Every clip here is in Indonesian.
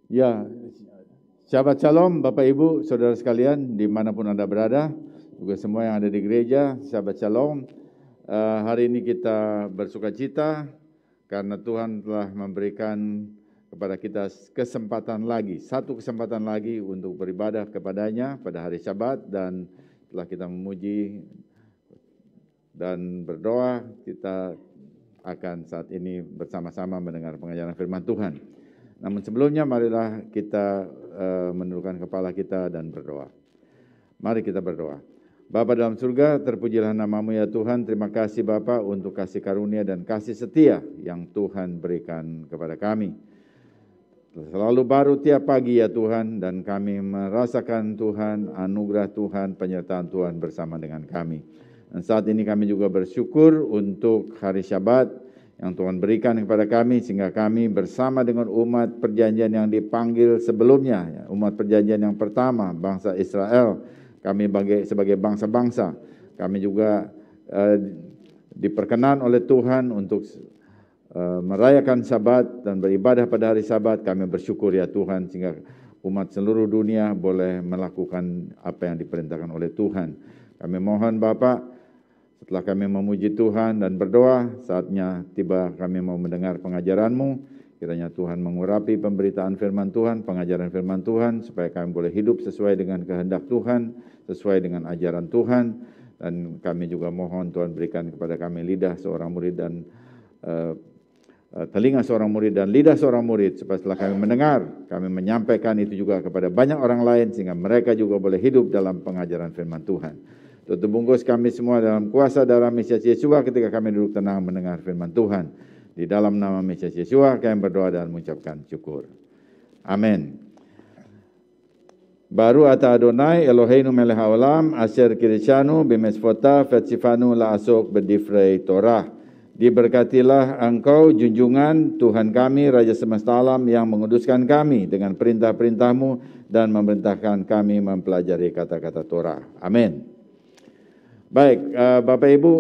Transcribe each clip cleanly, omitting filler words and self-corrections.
Ya, Shabbat Shalom Bapak Ibu, Saudara sekalian, dimanapun Anda berada, juga semua yang ada di gereja, Shabbat Shalom. Hari ini kita bersuka cita karena Tuhan telah memberikan kepada kita satu kesempatan lagi untuk beribadah kepadanya pada hari Syabat, dan setelah kita memuji dan berdoa, kita akan saat ini bersama-sama mendengar pengajaran firman Tuhan. Namun sebelumnya marilah kita menundukkan kepala kita dan berdoa. Mari kita berdoa. Bapa dalam surga, terpujilah namamu ya Tuhan. Terima kasih Bapa untuk kasih karunia dan kasih setia yang Tuhan berikan kepada kami. Selalu baru tiap pagi ya Tuhan, dan kami merasakan Tuhan, anugerah Tuhan, penyertaan Tuhan bersama dengan kami. Dan saat ini kami juga bersyukur untuk hari Syabat yang Tuhan berikan kepada kami, sehingga kami bersama dengan umat perjanjian yang dipanggil sebelumnya, umat perjanjian yang pertama, bangsa Israel, kami sebagai bangsa-bangsa, kami juga diperkenan oleh Tuhan untuk merayakan Sabat dan beribadah pada hari Sabat. Kami bersyukur ya Tuhan, sehingga umat seluruh dunia boleh melakukan apa yang diperintahkan oleh Tuhan. Kami mohon Bapa, setelah kami memuji Tuhan dan berdoa, saatnya tiba kami mau mendengar pengajaran-Mu. Kiranya Tuhan mengurapi pemberitaan firman Tuhan, pengajaran firman Tuhan, supaya kami boleh hidup sesuai dengan kehendak Tuhan, sesuai dengan ajaran Tuhan. Dan kami juga mohon Tuhan berikan kepada kami lidah seorang murid dan telinga seorang murid dan lidah seorang murid, supaya setelah kami mendengar, kami menyampaikan itu juga kepada banyak orang lain, sehingga mereka juga boleh hidup dalam pengajaran firman Tuhan. Tutup bungkus kami semua dalam kuasa darah Mesias Yeshua ketika kami duduk tenang mendengar firman Tuhan. Di dalam nama Mesias Yeshua kami berdoa dan mengucapkan syukur. Amin. Baru ata Adonai Eloheinu melech haolam asher kirishanu bimesfota vetsifanu la'asok bedifrei Torah. Diberkatilah engkau junjungan Tuhan kami, Raja semesta alam, yang menguduskan kami dengan perintah-perintah-Mu dan memerintahkan kami mempelajari kata-kata Torah. Amin. Baik, Bapak Ibu,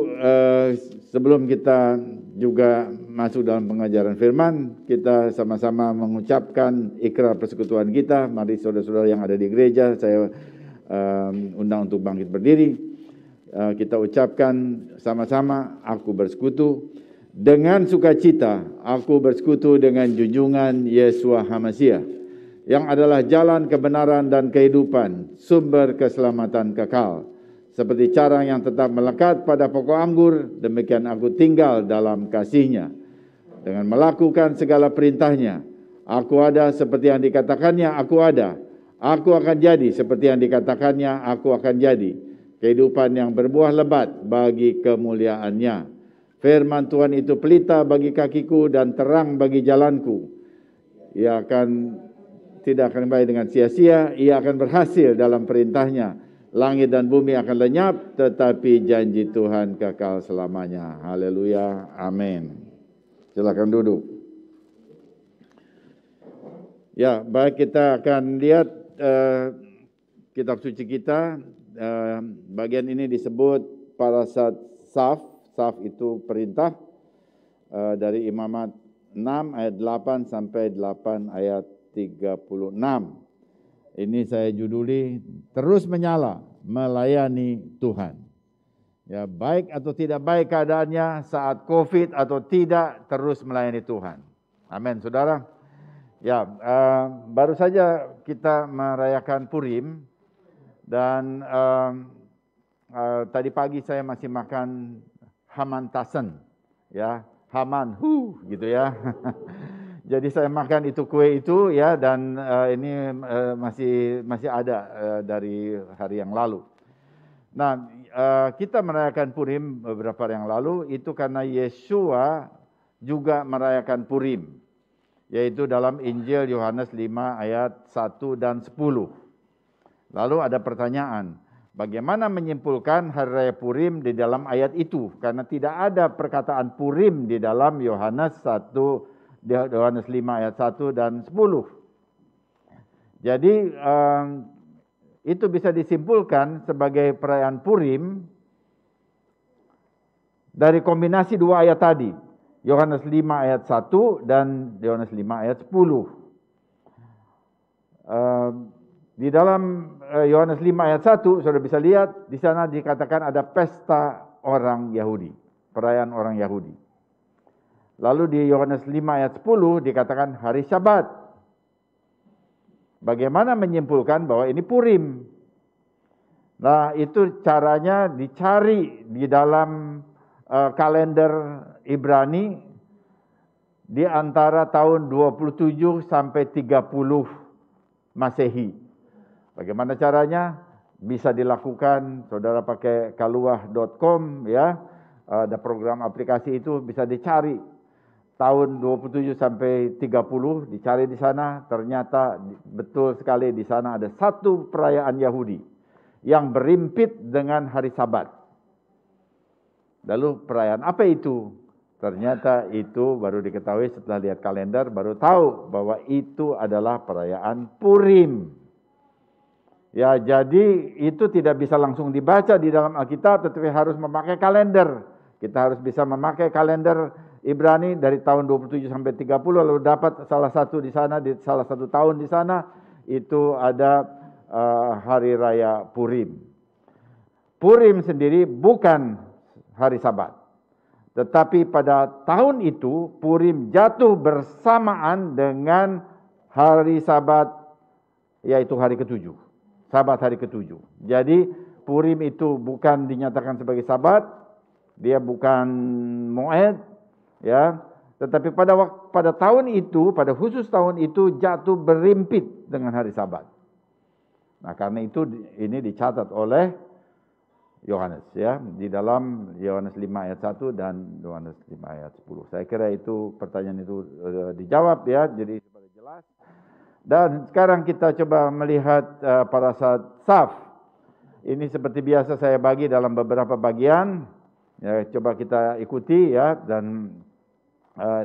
sebelum kita juga masuk dalam pengajaran firman, kita sama-sama mengucapkan ikrar persekutuan kita. Mari saudara-saudara yang ada di gereja, saya undang untuk bangkit berdiri. Kita ucapkan sama-sama, aku bersekutu dengan sukacita, aku bersekutu dengan junjungan Yeshua HaMashiach, yang adalah jalan kebenaran dan kehidupan, sumber keselamatan kekal. Seperti carang yang tetap melekat pada pokok anggur, demikian aku tinggal dalam kasih-Nya. Dengan melakukan segala perintah-Nya, aku ada seperti yang dikatakannya, aku ada. Aku akan jadi seperti yang dikatakannya, aku akan jadi. Kehidupan yang berbuah lebat bagi kemuliaan-Nya. Firman Tuhan itu pelita bagi kakiku dan terang bagi jalanku. Ia tidak akan kembali dengan sia-sia, ia akan berhasil dalam perintah-Nya. Langit dan bumi akan lenyap, tetapi janji Tuhan kekal selamanya. Haleluya, amin. Silakan duduk. Ya, baik, kita akan lihat kitab suci kita. Bagian ini disebut parasat Saf. Saf itu perintah, dari Imamat 6 ayat 8 sampai 8 ayat 36. Ini saya juduli terus menyala melayani Tuhan. Ya, baik atau tidak baik keadaannya saat COVID atau tidak, terus melayani Tuhan. Amin, saudara. Ya, baru saja kita merayakan Purim, dan tadi pagi saya masih makan Hamantasen, ya, Haman, gitu ya. Jadi saya makan itu kue itu ya, dan ini masih ada dari hari yang lalu. Nah, kita merayakan Purim beberapa hari yang lalu itu karena Yeshua juga merayakan Purim, yaitu dalam Injil Yohanes 5 ayat 1 dan 10. Lalu ada pertanyaan, bagaimana menyimpulkan hari raya Purim di dalam ayat itu? Karena tidak ada perkataan Purim di dalam Yohanes 5 ayat 1 dan 10. Jadi itu bisa disimpulkan sebagai perayaan Purim dari kombinasi dua ayat tadi. Yohanes 5 ayat 1 dan Yohanes 5 ayat 10. Di dalam Yohanes 5 ayat 1, saudara bisa lihat, di sana dikatakan ada pesta orang Yahudi, perayaan orang Yahudi. Lalu di Yohanes 5 ayat 10 dikatakan hari Sabat. Bagaimana menyimpulkan bahwa ini Purim? Nah, itu caranya dicari di dalam kalender Ibrani di antara tahun 27 sampai 30 Masehi. Bagaimana caranya? Bisa dilakukan, saudara pakai kaluah.com ya, ada program aplikasi itu bisa dicari. Tahun 27 sampai 30 dicari di sana, ternyata betul sekali di sana ada satu perayaan Yahudi yang berimpit dengan hari Sabat. Lalu perayaan apa itu? Ternyata itu baru diketahui setelah lihat kalender, baru tahu bahwa itu adalah perayaan Purim. Ya, jadi itu tidak bisa langsung dibaca di dalam Alkitab, tetapi harus memakai kalender. Kita harus bisa memakai kalender Ibrani dari tahun 27 sampai 30, lalu dapat salah satu di sana, di salah satu tahun di sana, itu ada hari raya Purim. Purim sendiri bukan hari Sabat. Tetapi pada tahun itu, Purim jatuh bersamaan dengan hari Sabat, yaitu hari ke-7. Sabat hari ke-7. Jadi Purim itu bukan dinyatakan sebagai Sabat, dia bukan Moed, ya. Tetapi pada tahun itu, pada khusus tahun itu jatuh berimpit dengan hari Sabat. Nah, karena itu ini dicatat oleh Yohanes ya, di dalam Yohanes 5 ayat 1 dan Yohanes 5 ayat 10. Saya kira itu pertanyaan itu dijawab ya, jadi supaya jelas. Dan sekarang kita coba melihat parasat Saf. Ini seperti biasa saya bagi dalam beberapa bagian. Ya, coba kita ikuti ya, dan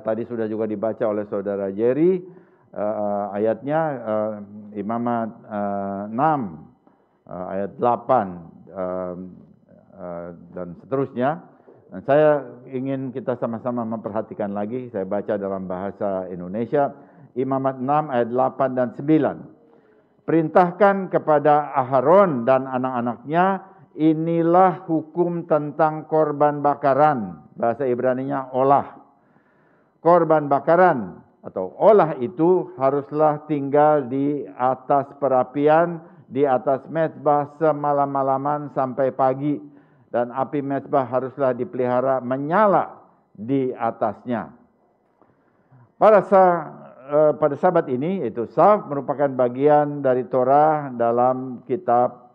tadi sudah juga dibaca oleh saudara Jerry ayatnya, Imamat 6 ayat 8 dan seterusnya. Dan saya ingin kita sama-sama memperhatikan lagi, saya baca dalam bahasa Indonesia. Imamat 6 ayat 8 dan 9. Perintahkan kepada Aharon dan anak-anaknya, inilah hukum tentang korban bakaran. Bahasa Ibraninya olah. Korban bakaran atau olah itu haruslah tinggal di atas perapian, di atas mezbah semalam-malaman sampai pagi. Dan api mezbah haruslah dipelihara menyala di atasnya. Pada Sabat ini, yaitu Saf, merupakan bagian dari Torah dalam kitab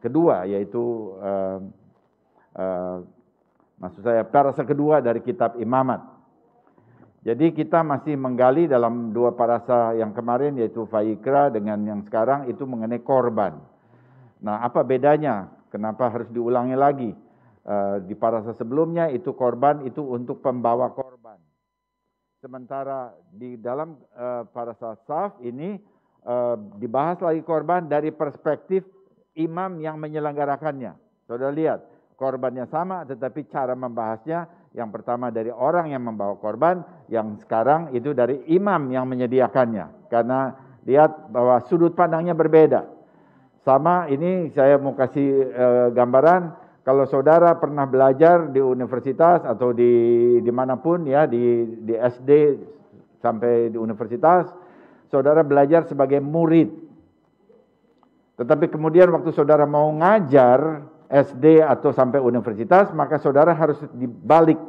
kedua, yaitu maksud saya parasa kedua dari kitab Imamat. Jadi kita masih menggali dalam dua parasa yang kemarin, yaitu Vayikra dengan yang sekarang itu mengenai korban. Nah, apa bedanya? Kenapa harus diulangi lagi? Di parasa sebelumnya itu korban itu untuk pembawa korban. Sementara di dalam parasa Saf ini dibahas lagi korban dari perspektif imam yang menyelenggarakannya. Saudara lihat, korbannya sama tetapi cara membahasnya, yang pertama dari orang yang membawa korban, yang sekarang itu dari imam yang menyediakannya. Karena lihat bahwa sudut pandangnya berbeda. Sama ini saya mau kasih gambaran. Kalau saudara pernah belajar di universitas atau di manapun ya, di SD sampai di universitas, saudara belajar sebagai murid. Tetapi kemudian waktu saudara mau ngajar SD atau sampai universitas, maka saudara harus dibalik.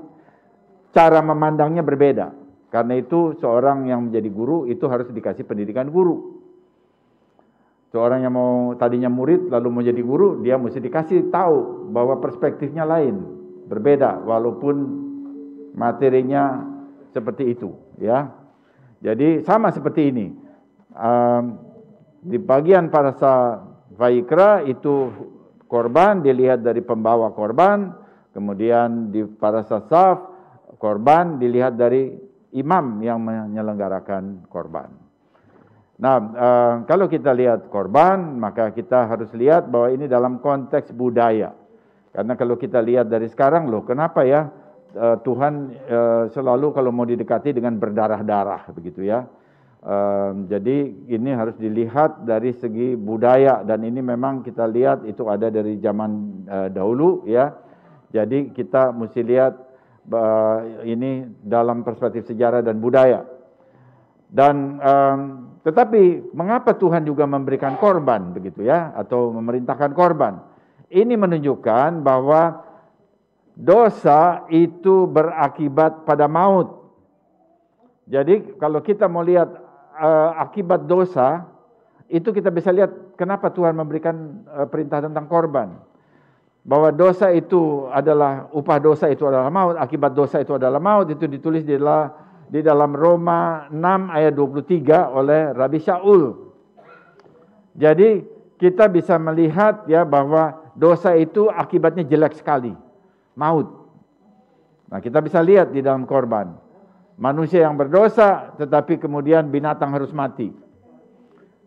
Cara memandangnya berbeda. Karena itu seorang yang menjadi guru itu harus dikasih pendidikan guru. Seorang yang mau tadinya murid lalu mau jadi guru, dia mesti dikasih tahu bahwa perspektifnya lain, berbeda walaupun materinya seperti itu, ya. Jadi sama seperti ini. Di bagian parasa Vayikra itu korban dilihat dari pembawa korban, kemudian di parasa Saf korban dilihat dari imam yang menyelenggarakan korban. Nah, kalau kita lihat korban, maka kita harus lihat bahwa ini dalam konteks budaya. Karena kalau kita lihat dari sekarang, loh kenapa ya Tuhan selalu kalau mau didekati dengan berdarah-darah begitu ya. Jadi ini harus dilihat dari segi budaya, dan ini memang kita lihat itu ada dari zaman dahulu ya. Jadi kita mesti lihat ini dalam perspektif sejarah dan budaya. Dan tetapi mengapa Tuhan juga memberikan korban begitu ya, atau memerintahkan korban? Ini menunjukkan bahwa dosa itu berakibat pada maut. Jadi kalau kita mau lihat akibat dosa, itu kita bisa lihat kenapa Tuhan memberikan perintah tentang korban. Bahwa dosa itu adalah, upah dosa itu adalah maut, akibat dosa itu adalah maut, itu ditulis di dalam Roma 6 ayat 23 oleh Rabi Shaul. Jadi kita bisa melihat ya bahwa dosa itu akibatnya jelek sekali, maut. Nah, kita bisa lihat di dalam korban. Manusia yang berdosa, tetapi kemudian binatang harus mati.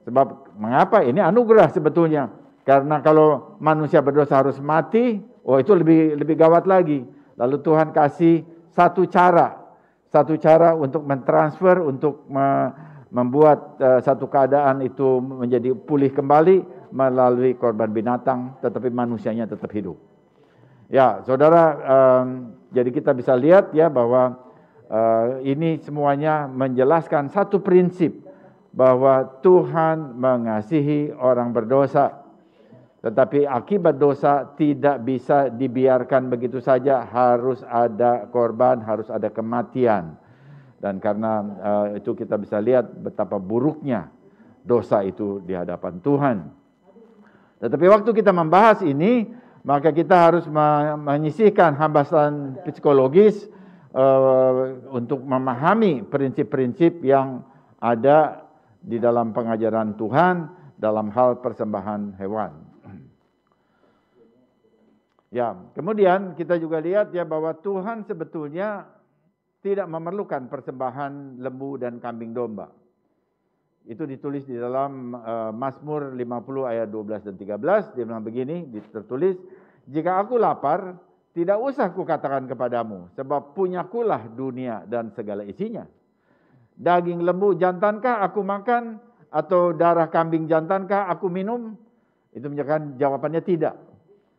Sebab mengapa? Ini anugerah sebetulnya. Karena kalau manusia berdosa harus mati, itu lebih gawat lagi. Lalu Tuhan kasih satu cara untuk mentransfer, untuk membuat satu keadaan itu menjadi pulih kembali melalui korban binatang, tetapi manusianya tetap hidup. Ya, saudara, jadi kita bisa lihat ya bahwa ini semuanya menjelaskan satu prinsip, bahwa Tuhan mengasihi orang berdosa, tetapi akibat dosa tidak bisa dibiarkan begitu saja, harus ada korban, harus ada kematian. Dan karena itu kita bisa lihat betapa buruknya dosa itu di hadapan Tuhan. Tetapi waktu kita membahas ini, maka kita harus menyisihkan hambatan psikologis untuk memahami prinsip-prinsip yang ada di dalam pengajaran Tuhan dalam hal persembahan hewan. Ya, kemudian kita juga lihat ya bahwa Tuhan sebetulnya tidak memerlukan persembahan lembu dan kambing domba. Itu ditulis di dalam Mazmur 50 ayat 12 dan 13, dia bilang begini, tertulis, "Jika aku lapar, tidak usah kukatakan kepadamu, sebab punyakulah dunia dan segala isinya. Daging lembu jantankah aku makan, atau darah kambing jantankah aku minum?" Itu menunjukkan jawabannya tidak.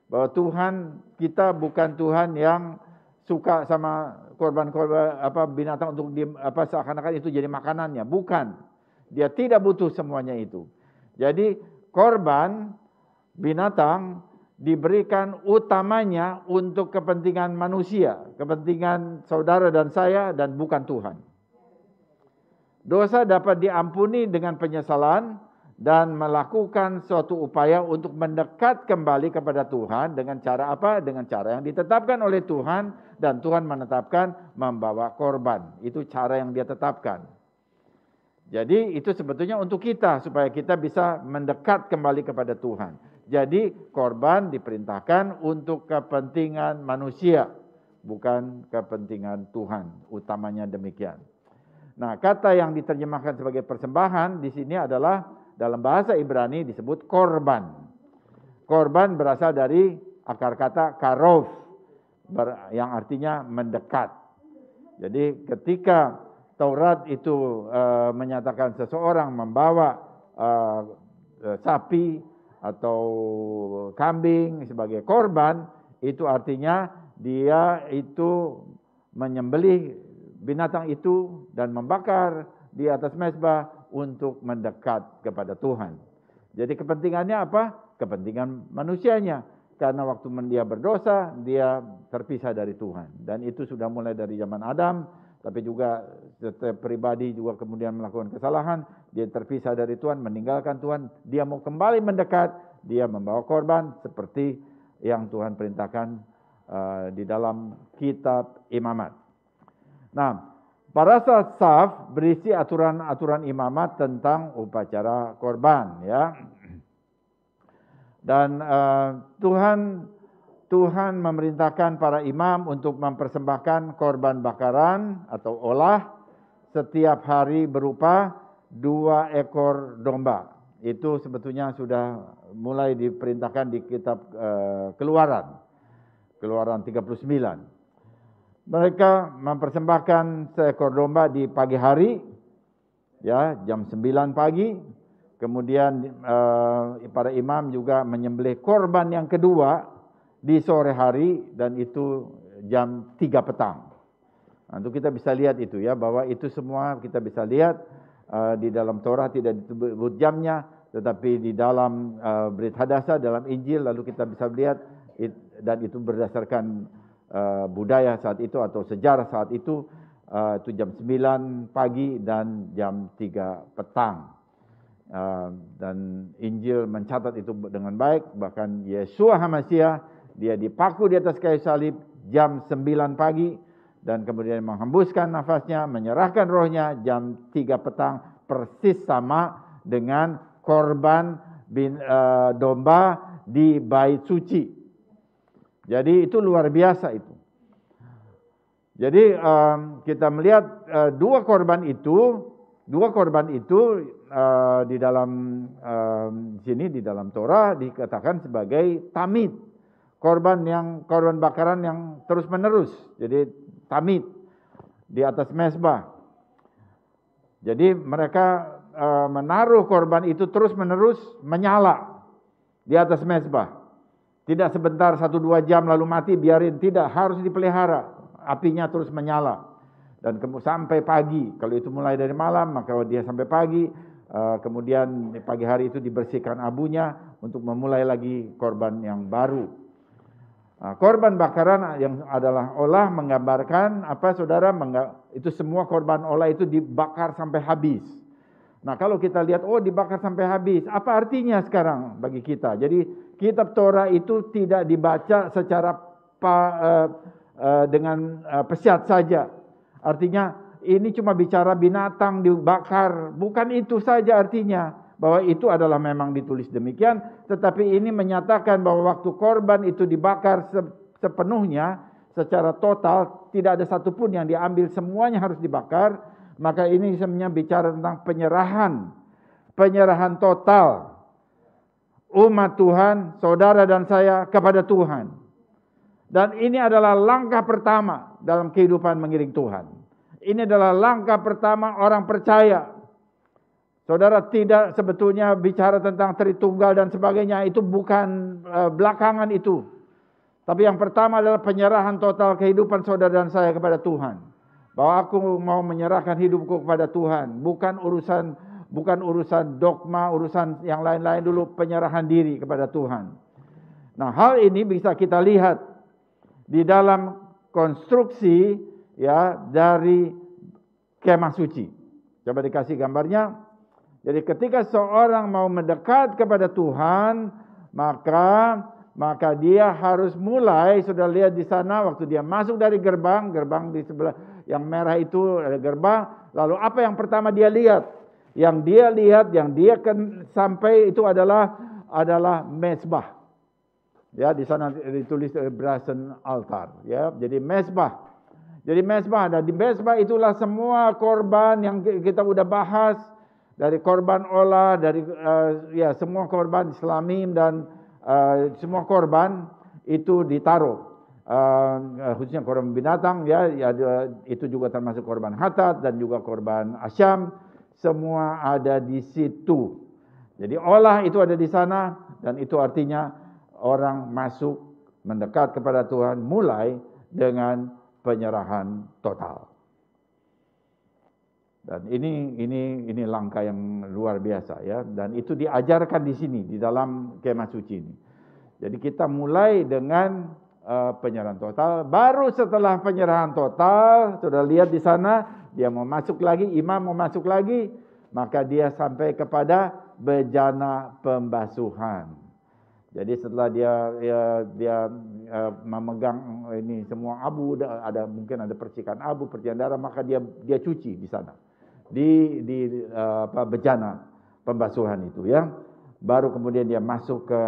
Bahwa Tuhan kita bukan Tuhan yang suka sama korban-korban binatang untuk seakan-akan itu jadi makanannya. Bukan. Dia tidak butuh semuanya itu. Jadi korban binatang diberikan utamanya untuk kepentingan manusia, kepentingan saudara dan saya, dan bukan Tuhan. Dosa dapat diampuni dengan penyesalan dan melakukan suatu upaya untuk mendekat kembali kepada Tuhan dengan cara apa? Dengan cara yang ditetapkan oleh Tuhan, dan Tuhan menetapkan membawa korban. Itu cara yang dia tetapkan. Jadi itu sebetulnya untuk kita, supaya kita bisa mendekat kembali kepada Tuhan. Jadi korban diperintahkan untuk kepentingan manusia, bukan kepentingan Tuhan. Utamanya demikian. Nah, kata yang diterjemahkan sebagai persembahan di sini adalah dalam bahasa Ibrani disebut korban. Korban berasal dari akar kata karov, yang artinya mendekat. Jadi ketika Taurat itu menyatakan seseorang membawa sapi atau kambing sebagai korban, itu artinya dia itu menyembelih binatang itu dan membakar di atas mezbah untuk mendekat kepada Tuhan. Jadi kepentingannya apa? Kepentingan manusianya. Karena waktu dia berdosa, dia terpisah dari Tuhan. Dan itu sudah mulai dari zaman Adam, tapi juga setiap pribadi juga kemudian melakukan kesalahan, dia terpisah dari Tuhan, meninggalkan Tuhan, dia mau kembali mendekat, dia membawa korban seperti yang Tuhan perintahkan di dalam kitab Imamat. Nah, Parashat Shaf berisi aturan-aturan imamat tentang upacara korban, ya. Dan Tuhan memerintahkan para imam untuk mempersembahkan korban bakaran atau olah setiap hari berupa 2 ekor domba. Itu sebetulnya sudah mulai diperintahkan di kitab Keluaran 39. Mereka mempersembahkan seekor domba di pagi hari ya, jam 9 pagi. Kemudian para imam juga menyembelih korban yang kedua di sore hari, dan itu jam 3 petang. Nah, itu kita bisa lihat itu ya, bahwa itu semua kita bisa lihat di dalam Torah tidak disebut jamnya, tetapi di dalam Brit Hadasa, dalam Injil, lalu kita bisa lihat dan itu berdasarkan budaya saat itu atau sejarah saat itu jam 9 pagi dan jam 3 petang. Dan Injil mencatat itu dengan baik. Bahkan Yeshua HaMashiach, dia dipaku di atas kayu salib jam 9 pagi, dan kemudian menghembuskan nafasnya, menyerahkan rohnya jam 3 petang, persis sama dengan korban domba di bait suci. Jadi itu luar biasa itu. Jadi kita melihat dua korban itu di dalam sini di dalam Torah dikatakan sebagai tamid, korban bakaran yang terus menerus. Jadi tamid di atas mezbah. Jadi mereka menaruh korban itu terus menerus menyala di atas mezbah. Tidak sebentar 1-2 jam lalu mati, biarin, tidak, harus dipelihara. Apinya terus menyala. Dan sampai pagi, kalau itu mulai dari malam, maka dia sampai pagi, kemudian pagi hari itu dibersihkan abunya untuk memulai lagi korban yang baru. Korban bakaran yang adalah olah menggambarkan apa saudara, itu semua korban olah itu dibakar sampai habis. Nah kalau kita lihat, dibakar sampai habis, apa artinya sekarang bagi kita? Jadi kitab Torah itu tidak dibaca secara dengan pesiat saja. Artinya ini cuma bicara binatang dibakar, bukan itu saja artinya. Bahwa itu adalah memang ditulis demikian, tetapi ini menyatakan bahwa waktu korban itu dibakar sepenuhnya, secara total, tidak ada satupun yang diambil, semuanya harus dibakar. Maka ini sebenarnya bicara tentang penyerahan total umat Tuhan, saudara dan saya kepada Tuhan. Dan ini adalah langkah pertama dalam kehidupan mengiring Tuhan. Ini adalah langkah pertama orang percaya. Saudara, tidak sebetulnya bicara tentang Tritunggal dan sebagainya, itu bukan belakangan itu. Tapi yang pertama adalah penyerahan total kehidupan saudara dan saya kepada Tuhan. Bahwa aku mau menyerahkan hidupku kepada Tuhan, bukan urusan dogma, urusan yang lain-lain dulu, penyerahan diri kepada Tuhan. Nah, hal ini bisa kita lihat di dalam konstruksi ya dari kemah suci. Coba dikasih gambarnya. Jadi ketika seorang mau mendekat kepada Tuhan, maka dia harus mulai, sudah lihat di sana waktu dia masuk dari gerbang di sebelah yang merah itu ada gerbang, lalu apa yang pertama dia lihat? Yang dia sampai itu adalah mezbah. Ya, di sana ditulis brazen altar, ya. Jadi mezbah. Jadi mezbah, dan di mezbah itulah semua korban yang kita udah bahas. Dari korban olah, dari semua korban Islamim dan semua korban itu ditaruh, khususnya korban binatang, itu juga termasuk korban hatat dan juga korban asyam, semua ada di situ. Jadi olah itu ada di sana, dan itu artinya orang masuk mendekat kepada Tuhan mulai dengan penyerahan total. Dan ini langkah yang luar biasa ya, dan itu diajarkan di sini di dalam kemah suci ini. Jadi kita mulai dengan penyerahan total, baru setelah penyerahan total, sudah lihat di sana dia mau masuk lagi, imam mau masuk lagi, maka dia sampai kepada bejana pembasuhan. Jadi setelah dia memegang ini semua abu, mungkin ada percikan abu, percikan darah, maka dia cuci di sana. Di bejana pembasuhan itu ya, baru kemudian dia masuk ke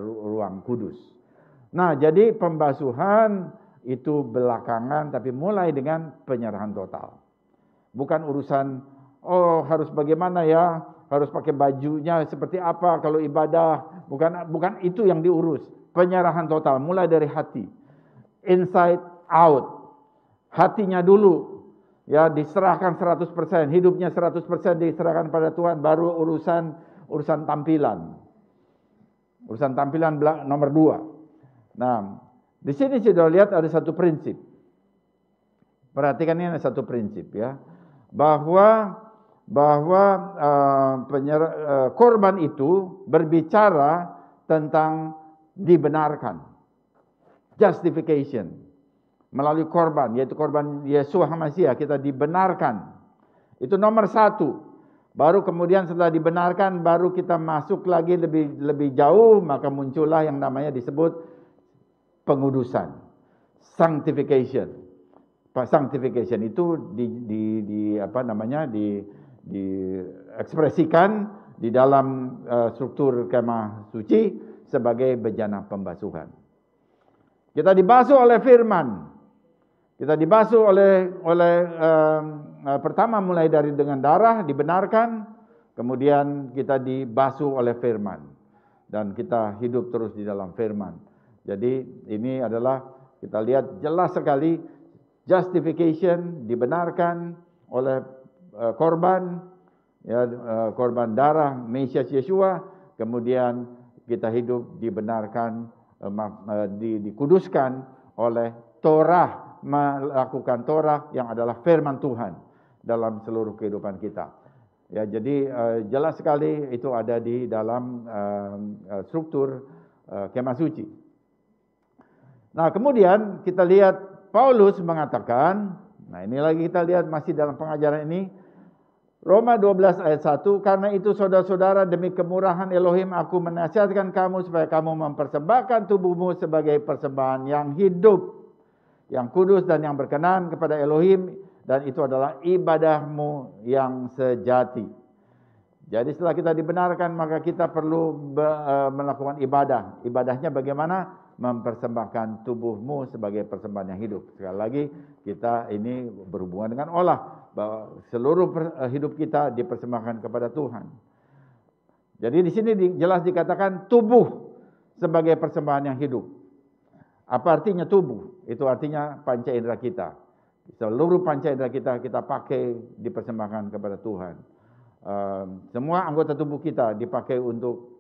ruang kudus. Nah, jadi pembasuhan itu belakangan, tapi mulai dengan penyerahan total. Bukan urusan harus bagaimana ya, harus pakai bajunya seperti apa kalau ibadah, bukan itu yang diurus. Penyerahan total mulai dari hati, inside out, hatinya dulu. Ya, diserahkan 100%, hidupnya 100% diserahkan pada Tuhan, baru urusan tampilan. Urusan tampilan nomor 2. Nah, di sini sudah lihat ada satu prinsip. Perhatikan ini ada satu prinsip ya, bahwa korban itu berbicara tentang dibenarkan, justification. Melalui korban, yaitu korban Yesua HaMashiach, kita dibenarkan. Itu nomor 1. Baru kemudian setelah dibenarkan, baru kita masuk lagi lebih jauh, maka muncullah yang namanya disebut pengudusan, sanctification. Sanctification itu diekspresikan di dalam struktur kemah suci sebagai bejana pembasuhan. Kita dibasuh oleh firman. Kita dibasuh oleh pertama mulai dari dengan darah dibenarkan, kemudian kita dibasuh oleh firman dan kita hidup terus di dalam firman. Jadi ini adalah kita lihat jelas sekali justification dibenarkan oleh korban, ya, korban darah Mesias Yesua, kemudian kita hidup dibenarkan, dikuduskan oleh Torah, melakukan Torah yang adalah firman Tuhan dalam seluruh kehidupan kita. Ya, jadi jelas sekali itu ada di dalam struktur kemah suci. Nah, kemudian kita lihat Paulus mengatakan, nah ini lagi kita lihat masih dalam pengajaran ini, Roma 12 ayat 1, karena itu saudara-saudara demi kemurahan Elohim aku menasihatkan kamu supaya kamu mempersembahkan tubuhmu sebagai persembahan yang hidup, yang kudus dan yang berkenan kepada Elohim, dan itu adalah ibadahmu yang sejati. Jadi setelah kita dibenarkan, maka kita perlu melakukan ibadah. Ibadahnya bagaimana? Mempersembahkan tubuhmu sebagai persembahan yang hidup. Sekali lagi, kita ini berhubungan dengan olah, bahwa seluruh hidup kita dipersembahkan kepada Tuhan. Jadi di sini jelas dikatakan tubuh sebagai persembahan yang hidup. Apa artinya tubuh? Itu artinya panca indera kita. Seluruh panca indera kita pakai dipersembahkan kepada Tuhan. Semua anggota tubuh kita dipakai untuk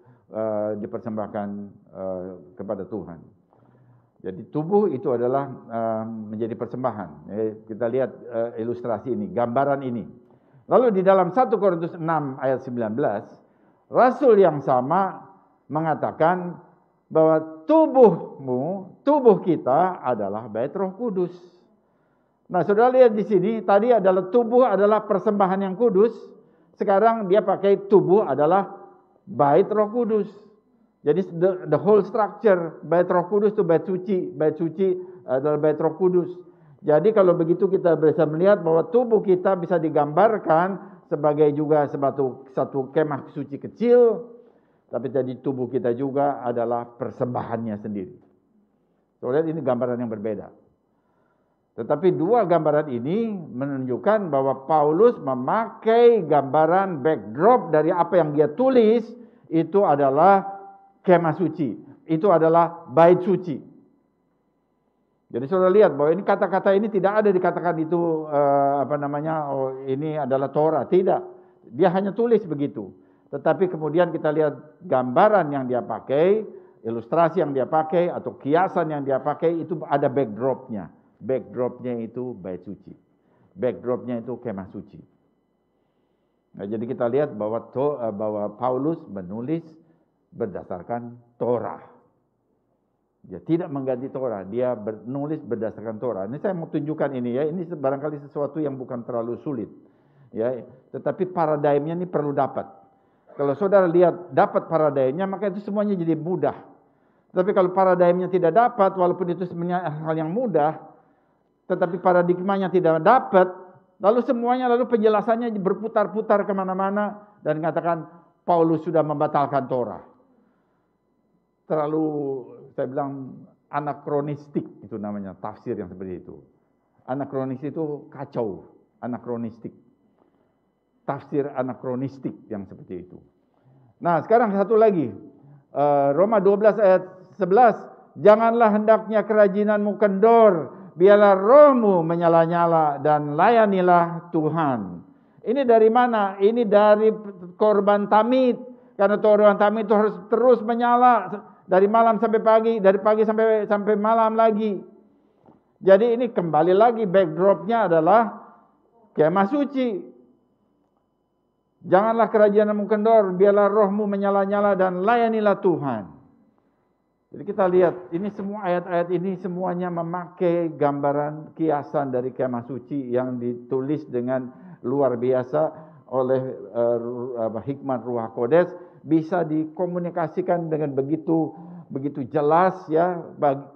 dipersembahkan kepada Tuhan. Jadi tubuh itu adalah menjadi persembahan. Kita lihat ilustrasi ini, gambaran ini. Lalu di dalam 1 Korintus 6 ayat 19, Rasul yang sama mengatakan bahwa tubuh kita adalah bait Roh Kudus. Nah, saudara lihat di sini, tadi adalah tubuh adalah persembahan yang kudus. Sekarang dia pakai tubuh adalah bait Roh Kudus. Jadi the whole structure bait Roh Kudus itu bait suci adalah bait Roh Kudus. Jadi kalau begitu kita bisa melihat bahwa tubuh kita bisa digambarkan sebagai juga satu kemah suci kecil, tapi jadi tubuh kita juga adalah persembahannya sendiri. So, lihat ini gambaran yang berbeda. Tetapi dua gambaran ini menunjukkan bahwa Paulus memakai gambaran backdrop dari apa yang dia tulis, itu adalah kemah suci, itu adalah bait suci. Jadi saudara lihat bahwa ini kata-kata ini tidak ada dikatakan itu ini adalah Torah, tidak. Dia hanya tulis begitu. Tetapi kemudian kita lihat gambaran yang dia pakai, ilustrasi yang dia pakai atau kiasan yang dia pakai itu ada backdropnya. Backdropnya itu bait suci. Backdropnya itu kemah suci. Nah, jadi kita lihat bahwa Paulus menulis berdasarkan Torah. Dia tidak mengganti Torah, dia menulis berdasarkan Torah. Ini saya mau tunjukkan ini ya, ini barangkali sesuatu yang bukan terlalu sulit. Ya, tetapi paradigmnya ini perlu dapat. Kalau saudara lihat dapat paradigmnya, maka itu semuanya jadi mudah. Tapi kalau paradigmnya tidak dapat, walaupun itu sebenarnya hal yang mudah, tetapi paradigmanya tidak dapat, lalu semuanya, lalu penjelasannya berputar-putar kemana-mana, dan mengatakan Paulus sudah membatalkan Torah. Terlalu, saya bilang, anakronistik itu namanya, tafsir yang seperti itu. Anakronistik itu kacau, anakronistik. Tafsir anakronistik yang seperti itu. Nah, sekarang satu lagi. Roma 12 ayat 11. Janganlah hendaknya kerajinanmu kendor biarlah rohmu menyala-nyala dan layanilah Tuhan. Ini dari mana? Ini dari korban tamid. Karena korban tamid itu harus terus menyala dari malam sampai pagi, dari pagi sampai malam lagi. Jadi ini kembali lagi backdropnya adalah kemah suci. Janganlah kerajaanmu kendor, biarlah rohmu menyala-nyala dan layanilah Tuhan. Jadi kita lihat, ini semua ayat-ayat ini semuanya memakai gambaran kiasan dari kemah suci yang ditulis dengan luar biasa oleh hikmat Ruach Kodes, bisa dikomunikasikan dengan begitu jelas ya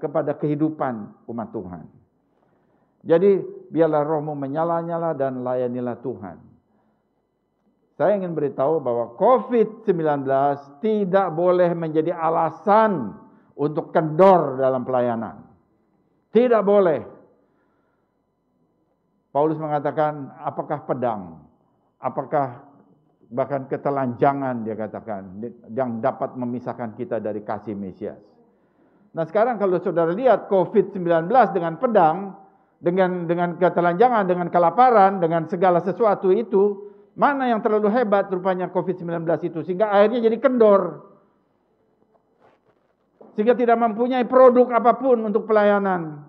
kepada kehidupan umat Tuhan. Jadi biarlah rohmu menyala-nyala dan layanilah Tuhan. Saya ingin beritahu bahwa COVID-19 tidak boleh menjadi alasan untuk kendor dalam pelayanan. Tidak boleh. Paulus mengatakan, apakah pedang, apakah bahkan ketelanjangan, dia katakan, yang dapat memisahkan kita dari kasih Mesias. Nah sekarang kalau saudara lihat COVID-19 dengan pedang, dengan ketelanjangan, dengan kelaparan, dengan segala sesuatu itu, mana yang terlalu hebat rupanya COVID-19 itu, sehingga akhirnya jadi kendor. Sehingga tidak mempunyai produk apapun untuk pelayanan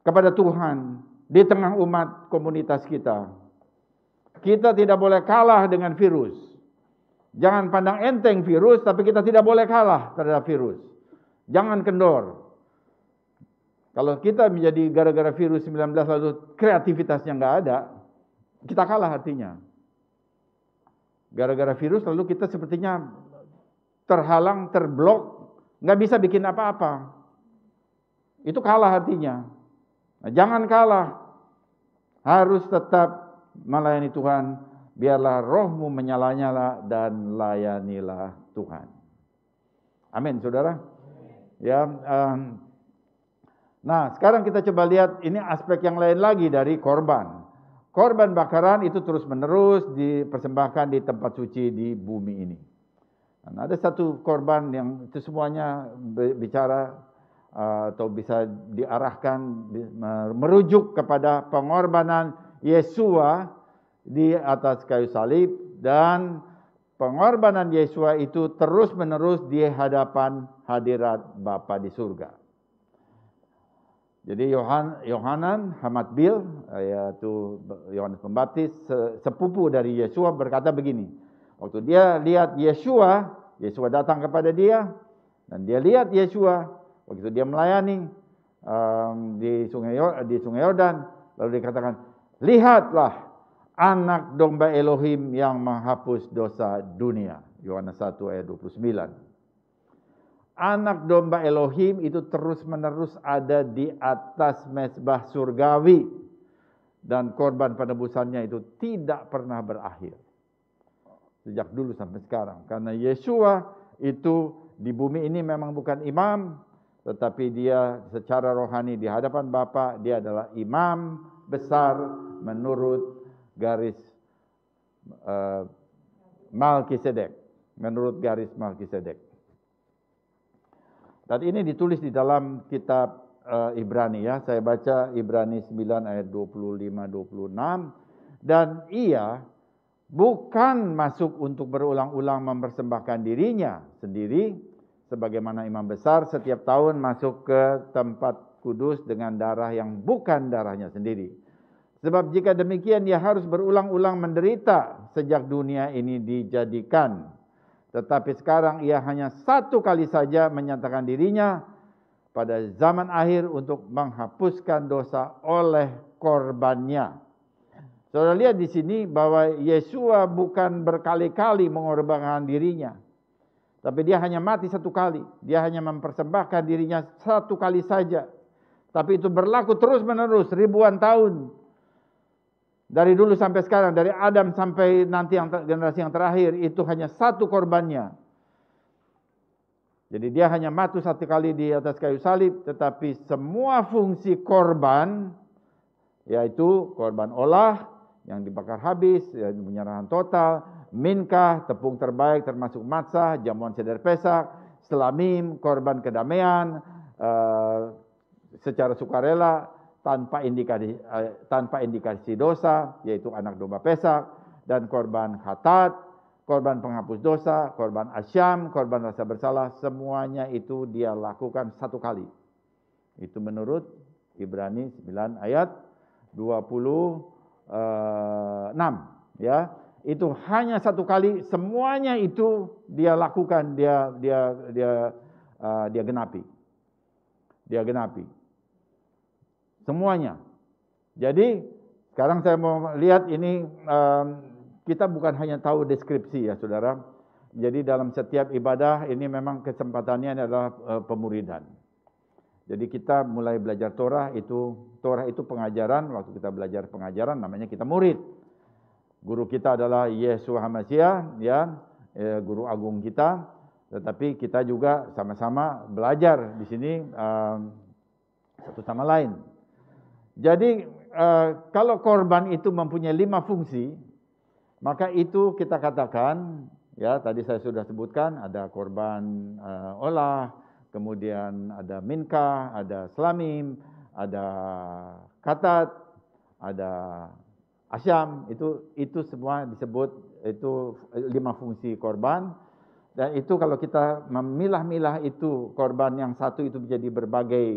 kepada Tuhan di tengah umat komunitas kita. Kita tidak boleh kalah dengan virus. Jangan pandang enteng virus, tapi kita tidak boleh kalah terhadap virus. Jangan kendor. Kalau kita menjadi gara-gara virus 19 lalu kreativitasnya nggak ada, kita kalah artinya. Gara-gara virus lalu kita sepertinya terhalang, terblok, nggak bisa bikin apa-apa. Itu kalah artinya. Nah, jangan kalah. Harus tetap melayani Tuhan, biarlah rohmu menyala-nyala dan layanilah Tuhan. Amin, saudara. Ya, nah sekarang kita coba lihat ini aspek yang lain lagi dari korban. Korban bakaran itu terus menerus dipersembahkan di tempat suci di bumi ini. Nah, ada satu korban yang itu semuanya bicara atau bisa diarahkan merujuk kepada pengorbanan Yesua di atas kayu salib, dan pengorbanan Yesua itu terus-menerus di hadapan hadirat Bapa di surga. Jadi Yohanan Hamatbil, yaitu Yohanes Pembaptis, sepupu dari Yesua, berkata begini. Waktu dia lihat Yesua datang kepada dia, dan dia lihat Yesua waktu dia melayani di Sungai Yordan, lalu dikatakan, lihatlah anak domba Elohim yang menghapus dosa dunia. Yohanes 1 ayat 29. Anak domba Elohim itu terus-menerus ada di atas mezbah surgawi. Dan korban penebusannya itu tidak pernah berakhir. Sejak dulu sampai sekarang. Karena Yesua itu di bumi ini memang bukan imam, tetapi dia secara rohani di hadapan Bapa, dia adalah imam besar menurut garis Melkisedek. Menurut garis Melkisedek. Dan ini ditulis di dalam kitab Ibrani ya. Saya baca Ibrani 9 ayat 25-26. Dan ia bukan masuk untuk berulang-ulang mempersembahkan dirinya sendiri, sebagaimana imam besar setiap tahun masuk ke tempat kudus dengan darah yang bukan darahnya sendiri. Sebab jika demikian ia harus berulang-ulang menderita sejak dunia ini dijadikan. Tetapi sekarang ia hanya satu kali saja menyatakan dirinya pada zaman akhir untuk menghapuskan dosa oleh korbannya. Saudara lihat di sini bahwa Yesua bukan berkali-kali mengorbankan dirinya. Tapi dia hanya mati satu kali. Dia hanya mempersembahkan dirinya satu kali saja. Tapi itu berlaku terus-menerus ribuan tahun. Dari dulu sampai sekarang, dari Adam sampai nanti generasi yang terakhir, itu hanya satu korbannya. Jadi dia hanya mati satu kali di atas kayu salib, tetapi semua fungsi korban, yaitu korban olah, yang dibakar habis, penyerahan total, minkah, tepung terbaik termasuk matzah, jamuan seder Pesak, selamim, korban kedamaian, secara sukarela tanpa indikasi dosa, yaitu anak domba Pesak, dan korban khatat, korban penghapus dosa, korban asyam, korban rasa bersalah, semuanya itu dia lakukan satu kali. Itu menurut Ibrani 9 ayat 26, ya. Itu hanya satu kali, semuanya itu dia lakukan, dia genapi. Dia genapi. Semuanya. Jadi sekarang saya mau lihat ini, kita bukan hanya tahu deskripsi ya saudara. Jadi dalam setiap ibadah ini memang kesempatannya adalah pemuridan. Jadi kita mulai belajar Torah itu pengajaran. Waktu kita belajar pengajaran namanya kita murid. Guru kita adalah Yesus HaMasiah, ya, guru agung kita. Tetapi kita juga sama-sama belajar di sini satu sama lain. Jadi kalau korban itu mempunyai 5 fungsi, maka itu kita katakan, ya tadi saya sudah sebutkan, ada korban olah, kemudian ada minkah, ada selamim, ada katat, ada asyam, itu semua disebut itu 5 fungsi korban. Dan itu kalau kita memilah-milah itu korban yang satu itu menjadi berbagai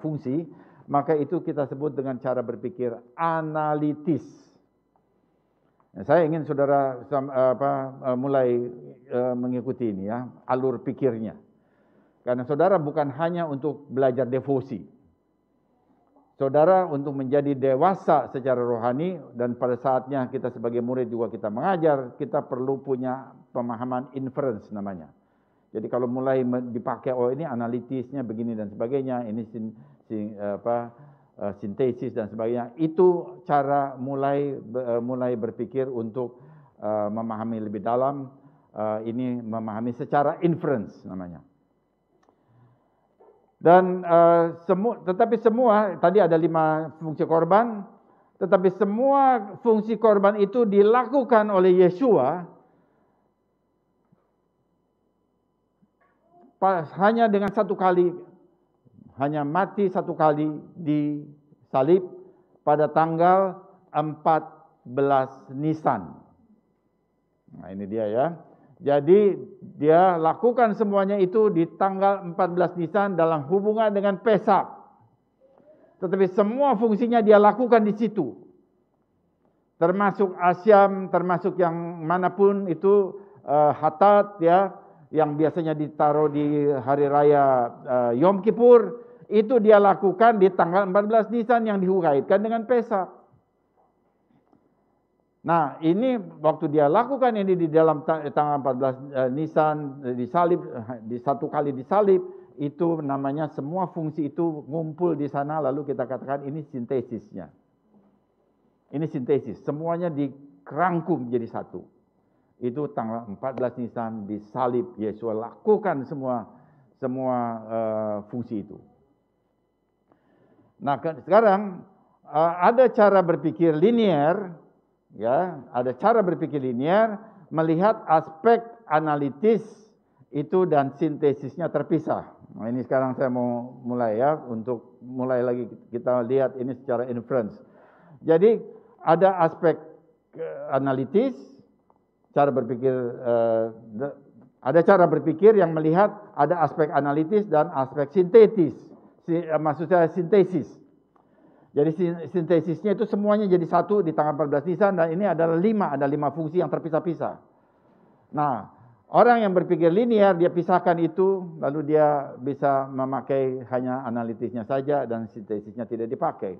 fungsi, maka itu kita sebut dengan cara berpikir analitis. Nah, saya ingin saudara mulai mengikuti ini ya, alur pikirnya. Karena saudara bukan hanya untuk belajar devosi. Saudara untuk menjadi dewasa secara rohani, dan pada saatnya kita sebagai murid juga kita mengajar, kita perlu punya pemahaman inference namanya. Jadi kalau mulai dipakai, oh ini analitisnya begini dan sebagainya, ini sintesis dan sebagainya, itu cara mulai berpikir untuk memahami lebih dalam, ini memahami secara inference namanya. Dan tetapi semua, tadi ada 5 fungsi korban, tetapi semua fungsi korban itu dilakukan oleh Yeshua hanya dengan satu kali, hanya mati satu kali di salib pada tanggal 14 Nisan. Nah ini dia ya. Jadi dia lakukan semuanya itu di tanggal 14 Nisan dalam hubungan dengan Pesak. Tetapi semua fungsinya dia lakukan di situ. Termasuk asyam, termasuk yang manapun itu hatat ya, yang biasanya ditaruh di hari raya Yom Kippur, itu dia lakukan di tanggal 14 Nisan yang dikaitkan dengan Pesak. Nah, ini waktu dia lakukan ini di dalam tanggal 14 Nisan disalib, di satu kali disalib, itu namanya semua fungsi itu ngumpul di sana, lalu kita katakan ini sintesisnya. Ini sintesis, semuanya dikerangkum jadi satu. Itu tanggal 14 Nisan disalib, Yesus lakukan semua fungsi itu. Nah, sekarang ada cara berpikir linear. Ya, ada cara berpikir linear melihat aspek analitis itu dan sintesisnya terpisah. Nah, ini sekarang saya mau mulai ya, untuk mulai lagi kita lihat ini secara inference. Jadi ada aspek analitis, cara berpikir, ada cara berpikir yang melihat ada aspek analitis dan aspek sintetis. Maksud saya sintesis. Jadi sintesisnya itu semuanya jadi satu di tanggal 14 Nisan, dan ini adalah 5 fungsi yang terpisah-pisah. Nah, orang yang berpikir linear dia pisahkan itu, lalu dia bisa memakai hanya analitisnya saja dan sintesisnya tidak dipakai.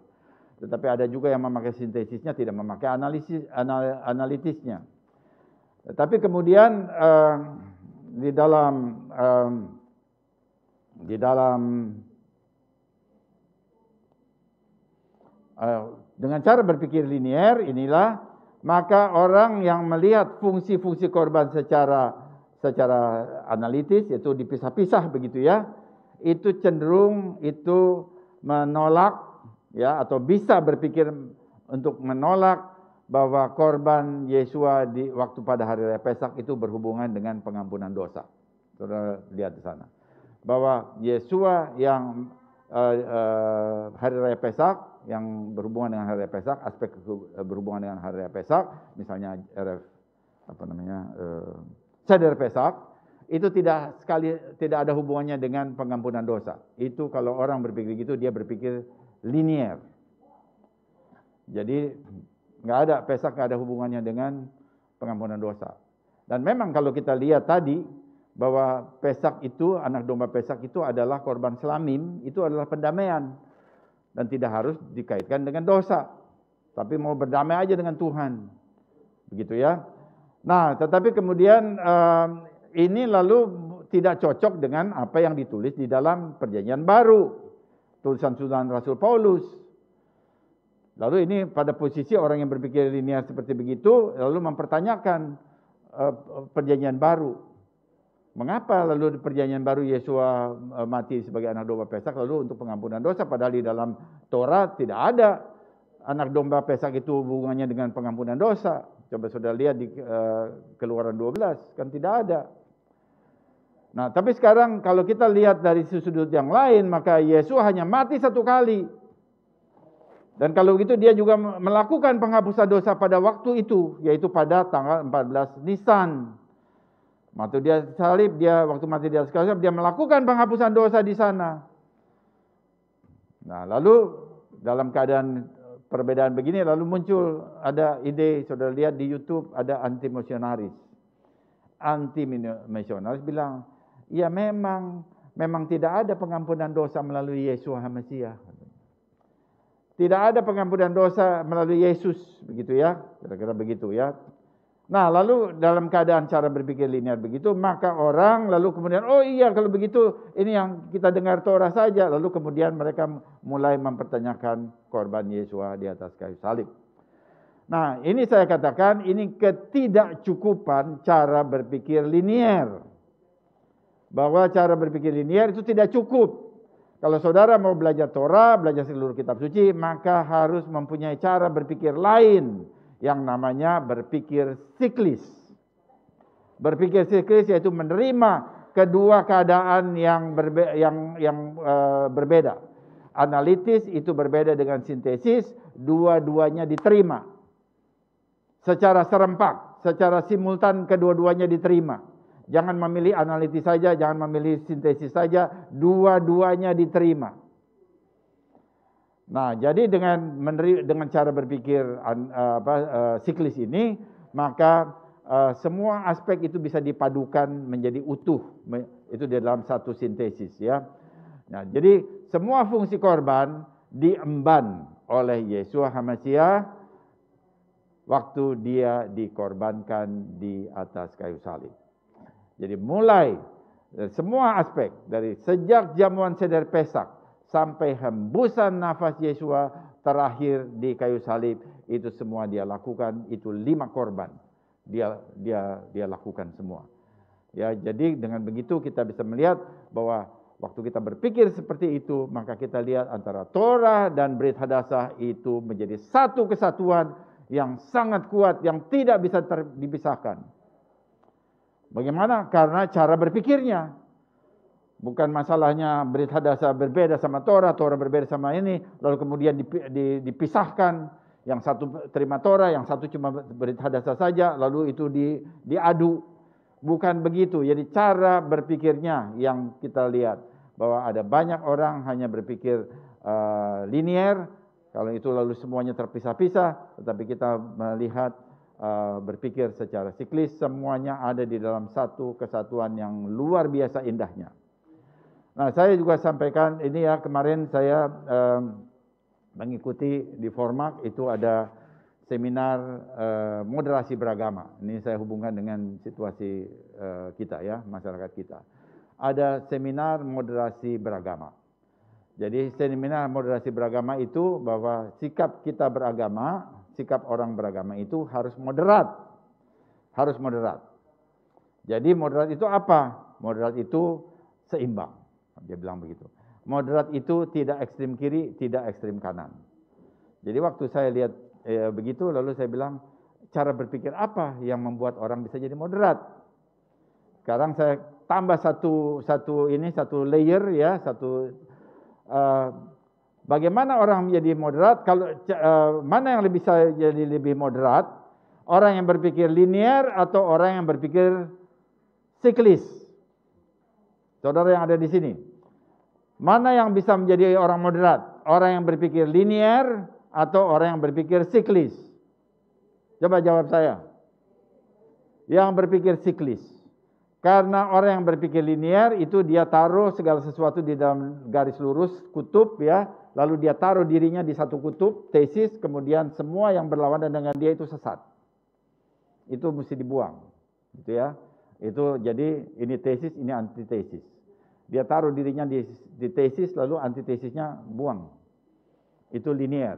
Tetapi ada juga yang memakai sintesisnya, tidak memakai analitisnya. Tapi kemudian di dalam dengan cara berpikir linear inilah, maka orang yang melihat fungsi-fungsi korban secara analitis, yaitu dipisah-pisah begitu ya, itu cenderung itu menolak ya, atau bisa berpikir untuk menolak bahwa korban Yeshua di waktu pada hari raya Pesak itu berhubungan dengan pengampunan dosa. Saudara lihat di sana bahwa Yeshua yang hari raya Pesak, yang berhubungan dengan hari raya Pesak, aspek berhubungan dengan hari raya Pesak, misalnya Seder Pesak, itu tidak ada hubungannya dengan pengampunan dosa. Itu kalau orang berpikir gitu, dia berpikir linier. Jadi Pesak nggak ada hubungannya dengan pengampunan dosa. Dan memang kalau kita lihat tadi bahwa Pesak itu, anak domba Pesak itu adalah korban selamim, itu adalah pendamaian dan tidak harus dikaitkan dengan dosa, tapi mau berdamai aja dengan Tuhan, begitu ya. Nah, tetapi kemudian ini lalu tidak cocok dengan apa yang ditulis di dalam Perjanjian Baru, tulisan-tulisan Rasul Paulus. Lalu ini pada posisi orang yang berpikir linear seperti begitu, lalu mempertanyakan Perjanjian Baru. Mengapa lalu di Perjanjian Baru Yesua mati sebagai anak domba Pesak lalu untuk pengampunan dosa, padahal di dalam Torah tidak ada anak domba Pesak itu hubungannya dengan pengampunan dosa. Coba saudara lihat di Keluaran 12, kan tidak ada. Nah, tapi sekarang kalau kita lihat dari sudut yang lain, maka Yesus hanya mati satu kali. Dan kalau begitu dia juga melakukan penghapusan dosa pada waktu itu, yaitu pada tanggal 14 Nisan. Waktu dia salib, waktu mati di atas kayu salib, dia melakukan penghapusan dosa di sana. Nah, lalu dalam keadaan perbedaan begini, lalu muncul ada ide, saudara lihat di YouTube, ada anti-misionaris. Anti-misionaris bilang, ya memang tidak ada pengampunan dosa melalui Yesus HaMasiah. Tidak ada pengampunan dosa melalui Yesus, begitu ya, kira-kira begitu ya. Nah, lalu dalam keadaan cara berpikir linear begitu, maka orang lalu kemudian, oh iya kalau begitu ini yang kita dengar Torah saja. Lalu kemudian mereka mulai mempertanyakan korban Yesua di atas kayu salib. Nah, ini saya katakan ini ketidakcukupan cara berpikir linear. Bahwa cara berpikir linear itu tidak cukup. Kalau saudara mau belajar Torah, belajar seluruh kitab suci, maka harus mempunyai cara berpikir lain yang namanya berpikir siklis. Berpikir siklis yaitu menerima kedua keadaan yang berbeda. Analitis itu berbeda dengan sintesis, dua-duanya diterima. Secara serempak, secara simultan kedua-duanya diterima. Jangan memilih analitis saja, jangan memilih sintesis saja, dua-duanya diterima. Nah, jadi dengan cara berpikir siklis ini, maka semua aspek itu bisa dipadukan menjadi utuh. Itu di dalam satu sintesis ya. Nah, jadi semua fungsi korban diemban oleh Yesus HaMasiah waktu dia dikorbankan di atas kayu salib. Jadi mulai dari semua aspek, dari sejak jamuan seder Pesak sampai hembusan nafas Yesua terakhir di kayu salib, itu semua dia lakukan, itu 5 korban. Dia lakukan semua. Ya, jadi dengan begitu kita bisa melihat bahwa waktu kita berpikir seperti itu, maka kita lihat antara Torah dan Brit Hadasah itu menjadi satu kesatuan yang sangat kuat, yang tidak bisa dipisahkan. Bagaimana? Karena cara berpikirnya. Bukan masalahnya Brit Hadasah berbeda sama Torah, Torah berbeda sama ini, lalu kemudian dipisahkan, yang satu terima Torah, yang satu cuma Brit Hadasah saja, lalu itu diadu. Bukan begitu. Jadi cara berpikirnya yang kita lihat bahwa ada banyak orang hanya berpikir linier, kalau itu lalu semuanya terpisah-pisah, tetapi kita melihat berpikir secara siklis, semuanya ada di dalam satu kesatuan yang luar biasa indahnya. Nah, saya juga sampaikan ini ya, kemarin saya mengikuti di Formak, itu ada seminar moderasi beragama. Ini saya hubungkan dengan situasi kita ya, masyarakat kita. Ada seminar moderasi beragama. Jadi seminar moderasi beragama itu bahwa sikap kita beragama, sikap orang beragama itu harus moderat. Harus moderat. Jadi moderat itu apa? Moderat itu seimbang. Dia bilang begitu. Moderat itu tidak ekstrem kiri, tidak ekstrem kanan. Jadi waktu saya lihat begitu, lalu saya bilang, cara berpikir apa yang membuat orang bisa jadi moderat? Sekarang saya tambah satu layer ya, satu bagaimana orang menjadi moderat? Kalau mana yang bisa jadi lebih moderat? Orang yang berpikir linear atau orang yang berpikir siklis? Saudara yang ada di sini, mana yang bisa menjadi orang moderat? Orang yang berpikir linear atau orang yang berpikir siklis? Coba jawab saya. Yang berpikir siklis. Karena orang yang berpikir linear itu dia taruh segala sesuatu di dalam garis lurus kutub, ya, lalu dia taruh dirinya di satu kutub, tesis, kemudian semua yang berlawanan dengan dia itu sesat. Itu mesti dibuang, gitu ya. Itu jadi ini tesis, ini antitesis. Dia taruh dirinya di tesis, lalu antitesisnya buang. Itu linear.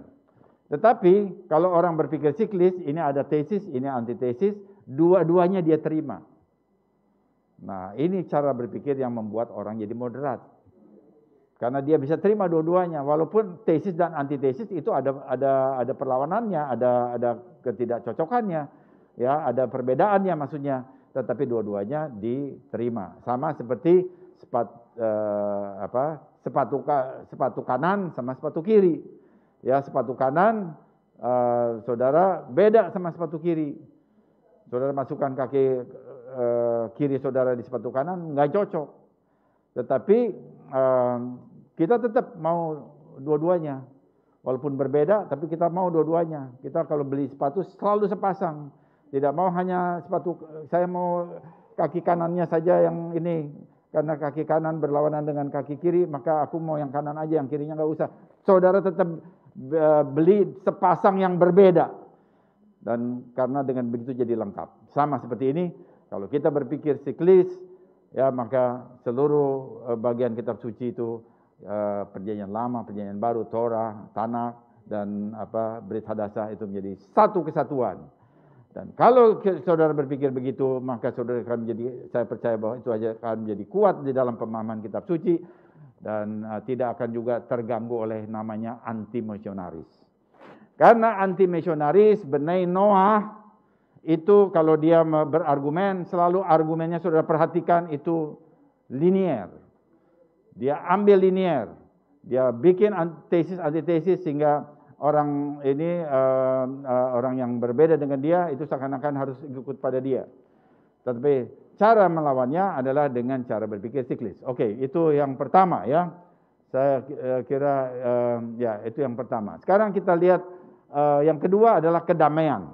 Tetapi kalau orang berpikir siklis, ini ada tesis, ini antitesis, dua-duanya dia terima. Nah, ini cara berpikir yang membuat orang jadi moderat. Karena dia bisa terima dua-duanya, walaupun tesis dan antitesis itu ada perlawanannya, ada ketidakcocokannya, ya, ada perbedaannya maksudnya, tetapi dua-duanya diterima. Sama seperti sepatu kanan sama sepatu kiri. Ya, sepatu kanan saudara beda sama sepatu kiri. Saudara masukkan kaki kiri saudara di sepatu kanan, nggak cocok. Tetapi kita tetap mau dua-duanya. Walaupun berbeda, tapi kita mau dua-duanya. Kita kalau beli sepatu selalu sepasang. Tidak mau hanya sepatu, saya mau kaki kanannya saja yang ini. Karena kaki kanan berlawanan dengan kaki kiri, maka aku mau yang kanan aja, yang kirinya nggak usah. Saudara tetap beli sepasang yang berbeda. Dan karena dengan begitu jadi lengkap. Sama seperti ini, kalau kita berpikir siklis, ya, maka seluruh bagian kitab suci itu, perjanjian lama, perjanjian baru, Torah, Tanakh, dan Brit Hadasah itu menjadi satu kesatuan. Dan kalau saudara berpikir begitu, maka saudara akan menjadi, saya percaya bahwa itu akan menjadi kuat di dalam pemahaman kitab suci, dan tidak akan juga terganggu oleh namanya anti-misionaris. Karena anti-misionaris, Bnei Noah, itu kalau dia berargumen, selalu argumennya saudara perhatikan itu linear. Dia ambil linear. Dia bikin tesis, antitesis, sehingga orang ini, orang yang berbeda dengan dia, itu seakan-akan harus ikut pada dia. Tetapi cara melawannya adalah dengan cara berpikir siklis. Oke, itu yang pertama, ya. Saya kira, ya, itu yang pertama. Sekarang kita lihat yang kedua adalah kedamaian.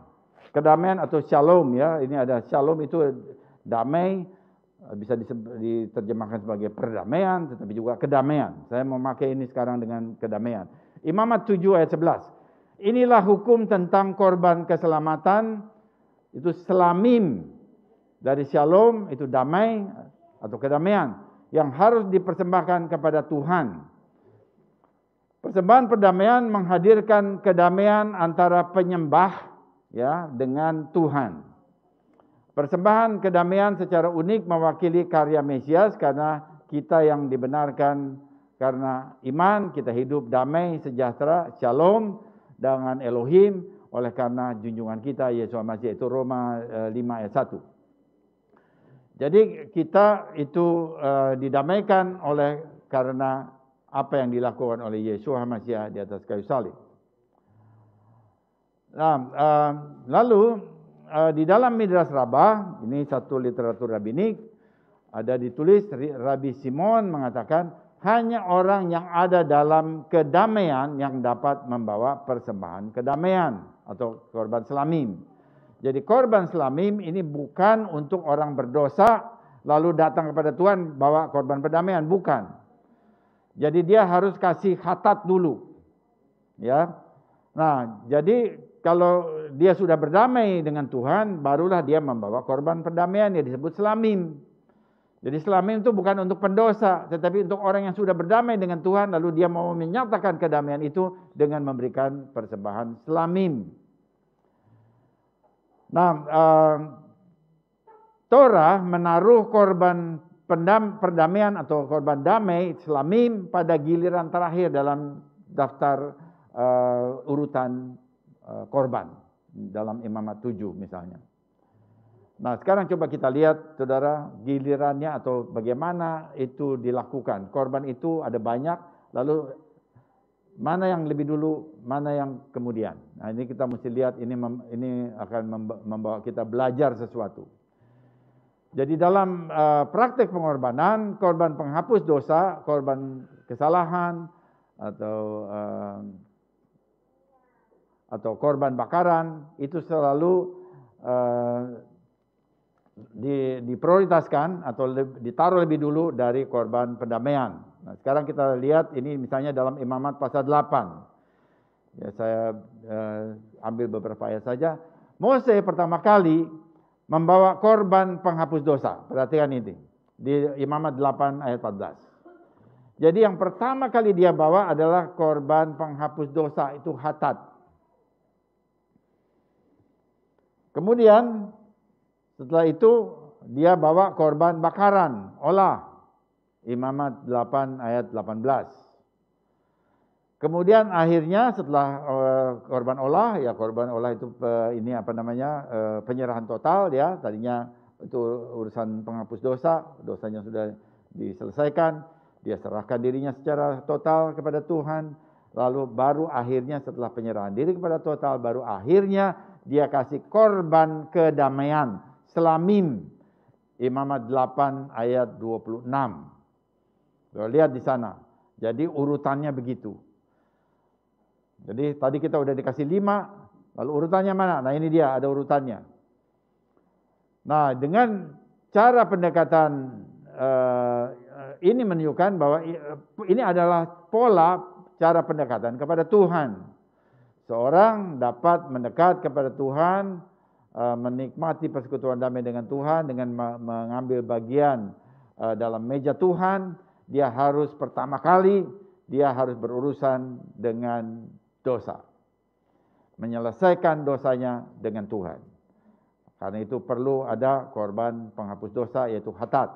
Kedamaian atau shalom, ya. Ini ada shalom itu damai, bisa diterjemahkan sebagai perdamaian, tetapi juga kedamaian. Saya memakai ini sekarang dengan kedamaian. Imamat 7 ayat 11. Inilah hukum tentang korban keselamatan, itu selamim. Dari shalom itu damai atau kedamaian yang harus dipersembahkan kepada Tuhan. Persembahan perdamaian menghadirkan kedamaian antara penyembah, ya, dengan Tuhan. Persembahan kedamaian secara unik mewakili karya Mesias, karena kita yang dibenarkan karena iman, kita hidup damai, sejahtera, shalom dengan Elohim oleh karena junjungan kita Yesus Masih, itu Roma 5 ayat 1. Jadi kita itu didamaikan oleh karena apa yang dilakukan oleh Yesus Masih di atas kayu salib. Nah, lalu di dalam Midrash Rabbah, ini satu literatur rabbinik, ada ditulis Rabbi Simon mengatakan hanya orang yang ada dalam kedamaian yang dapat membawa persembahan kedamaian atau korban selamim. Jadi korban selamim ini bukan untuk orang berdosa lalu datang kepada Tuhan bawa korban perdamaian, bukan. Jadi dia harus kasih khatat dulu. Ya. Nah, jadi kalau dia sudah berdamai dengan Tuhan, barulah dia membawa korban perdamaian yang disebut selamim. Jadi selamim itu bukan untuk pendosa, tetapi untuk orang yang sudah berdamai dengan Tuhan, lalu dia mau menyatakan kedamaian itu dengan memberikan persembahan selamim. Nah, Torah menaruh korban perdamaian atau korban damai selamim pada giliran terakhir dalam daftar urutan korban dalam Imamat 7 misalnya. Nah, sekarang coba kita lihat, saudara, gilirannya atau bagaimana itu dilakukan. Korban itu ada banyak, Lalu mana yang lebih dulu, mana yang kemudian. Nah, ini kita mesti lihat, ini akan membawa kita belajar sesuatu. Jadi dalam praktek pengorbanan, korban penghapus dosa, korban kesalahan, atau korban bakaran, itu selalu diprioritaskan atau ditaruh lebih dulu dari korban pendamaian. Nah, sekarang kita lihat ini misalnya dalam Imamat pasal 8. Ya, saya ambil beberapa ayat saja. Mose pertama kali membawa korban penghapus dosa. Perhatikan ini. Di Imamat 8 ayat 14. Jadi yang pertama kali dia bawa adalah korban penghapus dosa, itu hatat. Kemudian setelah itu dia bawa korban bakaran, olah. Imamat 8 ayat 18. Kemudian akhirnya setelah korban olah, ya korban olah itu penyerahan total ya. Tadinya itu urusan penghapus dosa, dosanya sudah diselesaikan, dia serahkan dirinya secara total kepada Tuhan. Lalu baru akhirnya setelah penyerahan diri kepada total, baru akhirnya dia kasih korban kedamaian, selamim. Imamat 8 ayat 26. Lihat di sana. Jadi urutannya begitu. Jadi tadi kita udah dikasih 5, lalu urutannya mana? Nah ini dia, ada urutannya. Nah dengan cara pendekatan ini menunjukkan bahwa ini adalah pola cara pendekatan kepada Tuhan. Seorang dapat mendekat kepada Tuhan, menikmati persekutuan damai dengan Tuhan, dengan mengambil bagian dalam meja Tuhan. Dia harus pertama kali, dia harus berurusan dengan dosa. Menyelesaikan dosanya dengan Tuhan. Karena itu perlu ada korban penghapus dosa, yaitu hatat.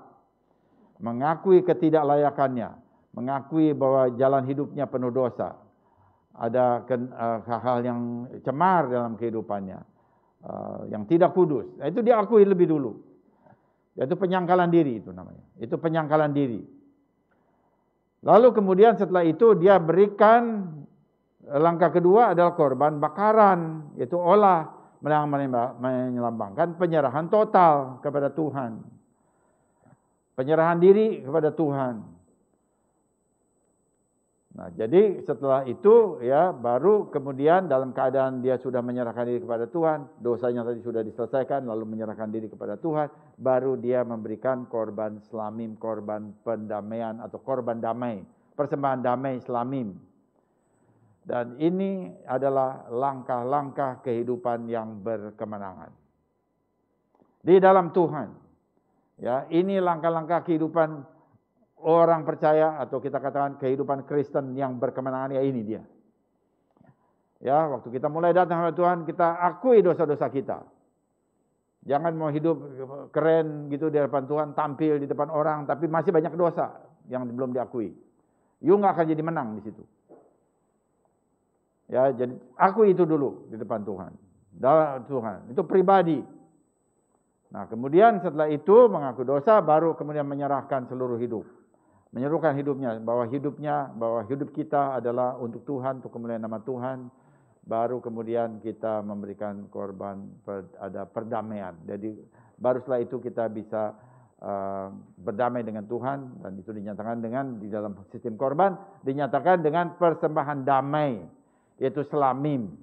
Mengakui ketidaklayakannya, mengakui bahwa jalan hidupnya penuh dosa. Ada hal-hal yang cemar dalam kehidupannya, yang tidak kudus. Nah, itu diakui lebih dulu. Yaitu penyangkalan diri itu namanya. Itu penyangkalan diri. Lalu kemudian setelah itu dia berikan langkah kedua adalah korban bakaran, yaitu olah, melambangkan penyerahan total kepada Tuhan. Penyerahan diri kepada Tuhan. Nah, jadi setelah itu ya baru kemudian dalam keadaan dia sudah menyerahkan diri kepada Tuhan, dosanya tadi sudah diselesaikan, lalu menyerahkan diri kepada Tuhan, baru dia memberikan korban selamim, korban pendamaian atau korban damai, persembahan damai selamim. Dan ini adalah langkah-langkah kehidupan yang berkemenangan di dalam Tuhan. Ya, ini langkah-langkah kehidupan orang percaya atau kita katakan kehidupan Kristen yang berkemenangan, ya ini dia. Ya, waktu kita mulai datang kepada Tuhan, kita akui dosa-dosa kita. Jangan mau hidup keren gitu di depan Tuhan, tampil di depan orang, tapi masih banyak dosa yang belum diakui. You nggak akan jadi menang di situ. Ya, jadi akui itu dulu di depan Tuhan. Dalam Tuhan, itu pribadi. Nah, kemudian setelah itu mengaku dosa, baru kemudian menyerahkan seluruh hidup. Menyuruhkan hidupnya, bahwa hidup kita adalah untuk Tuhan, untuk kemuliaan nama Tuhan. Baru kemudian kita memberikan korban, ada perdamaian. Jadi baru setelah itu kita bisa berdamai dengan Tuhan, dan itu dinyatakan dengan di dalam sistem korban, dinyatakan dengan persembahan damai, yaitu selamim.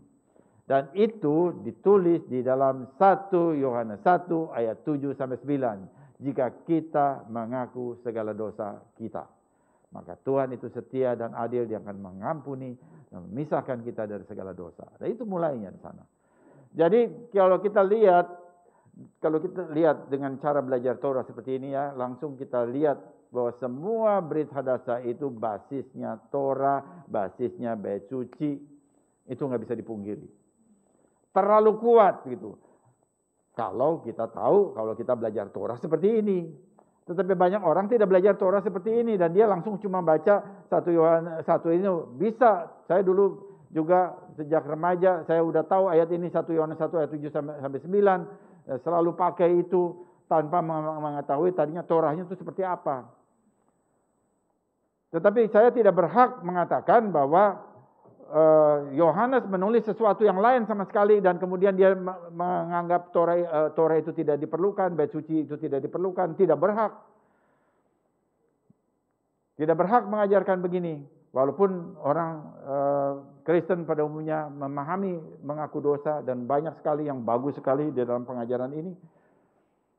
Dan itu ditulis di dalam 1 Yohanes 1 ayat 7 sampai 9. Jika kita mengaku segala dosa kita, maka Tuhan itu setia dan adil, Dia akan mengampuni dan memisahkan kita dari segala dosa. Dan itu mulainya di sana. Jadi kalau kita lihat dengan cara belajar Torah seperti ini ya, langsung kita lihat bahwa semua Brit Hadasah itu basisnya Torah, basisnya bait suci, itu nggak bisa dipungkiri. Terlalu kuat gitu. Kalau kita tahu, kalau kita belajar Torah seperti ini. Tetapi banyak orang tidak belajar Torah seperti ini, dan dia langsung cuma baca 1 Yohanes 1 ini. Bisa, saya dulu juga sejak remaja, saya udah tahu ayat ini 1 Yohanes 1 ayat 7 sampai 9. Selalu pakai itu tanpa mengetahui tadinya Torahnya itu seperti apa. Tetapi saya tidak berhak mengatakan bahwa Yohanes menulis sesuatu yang lain sama sekali dan kemudian dia menganggap Torah itu tidak diperlukan, bait suci itu tidak diperlukan. Tidak berhak. Tidak berhak mengajarkan begini. Walaupun orang Kristen pada umumnya memahami mengaku dosa dan banyak sekali yang bagus sekali di dalam pengajaran ini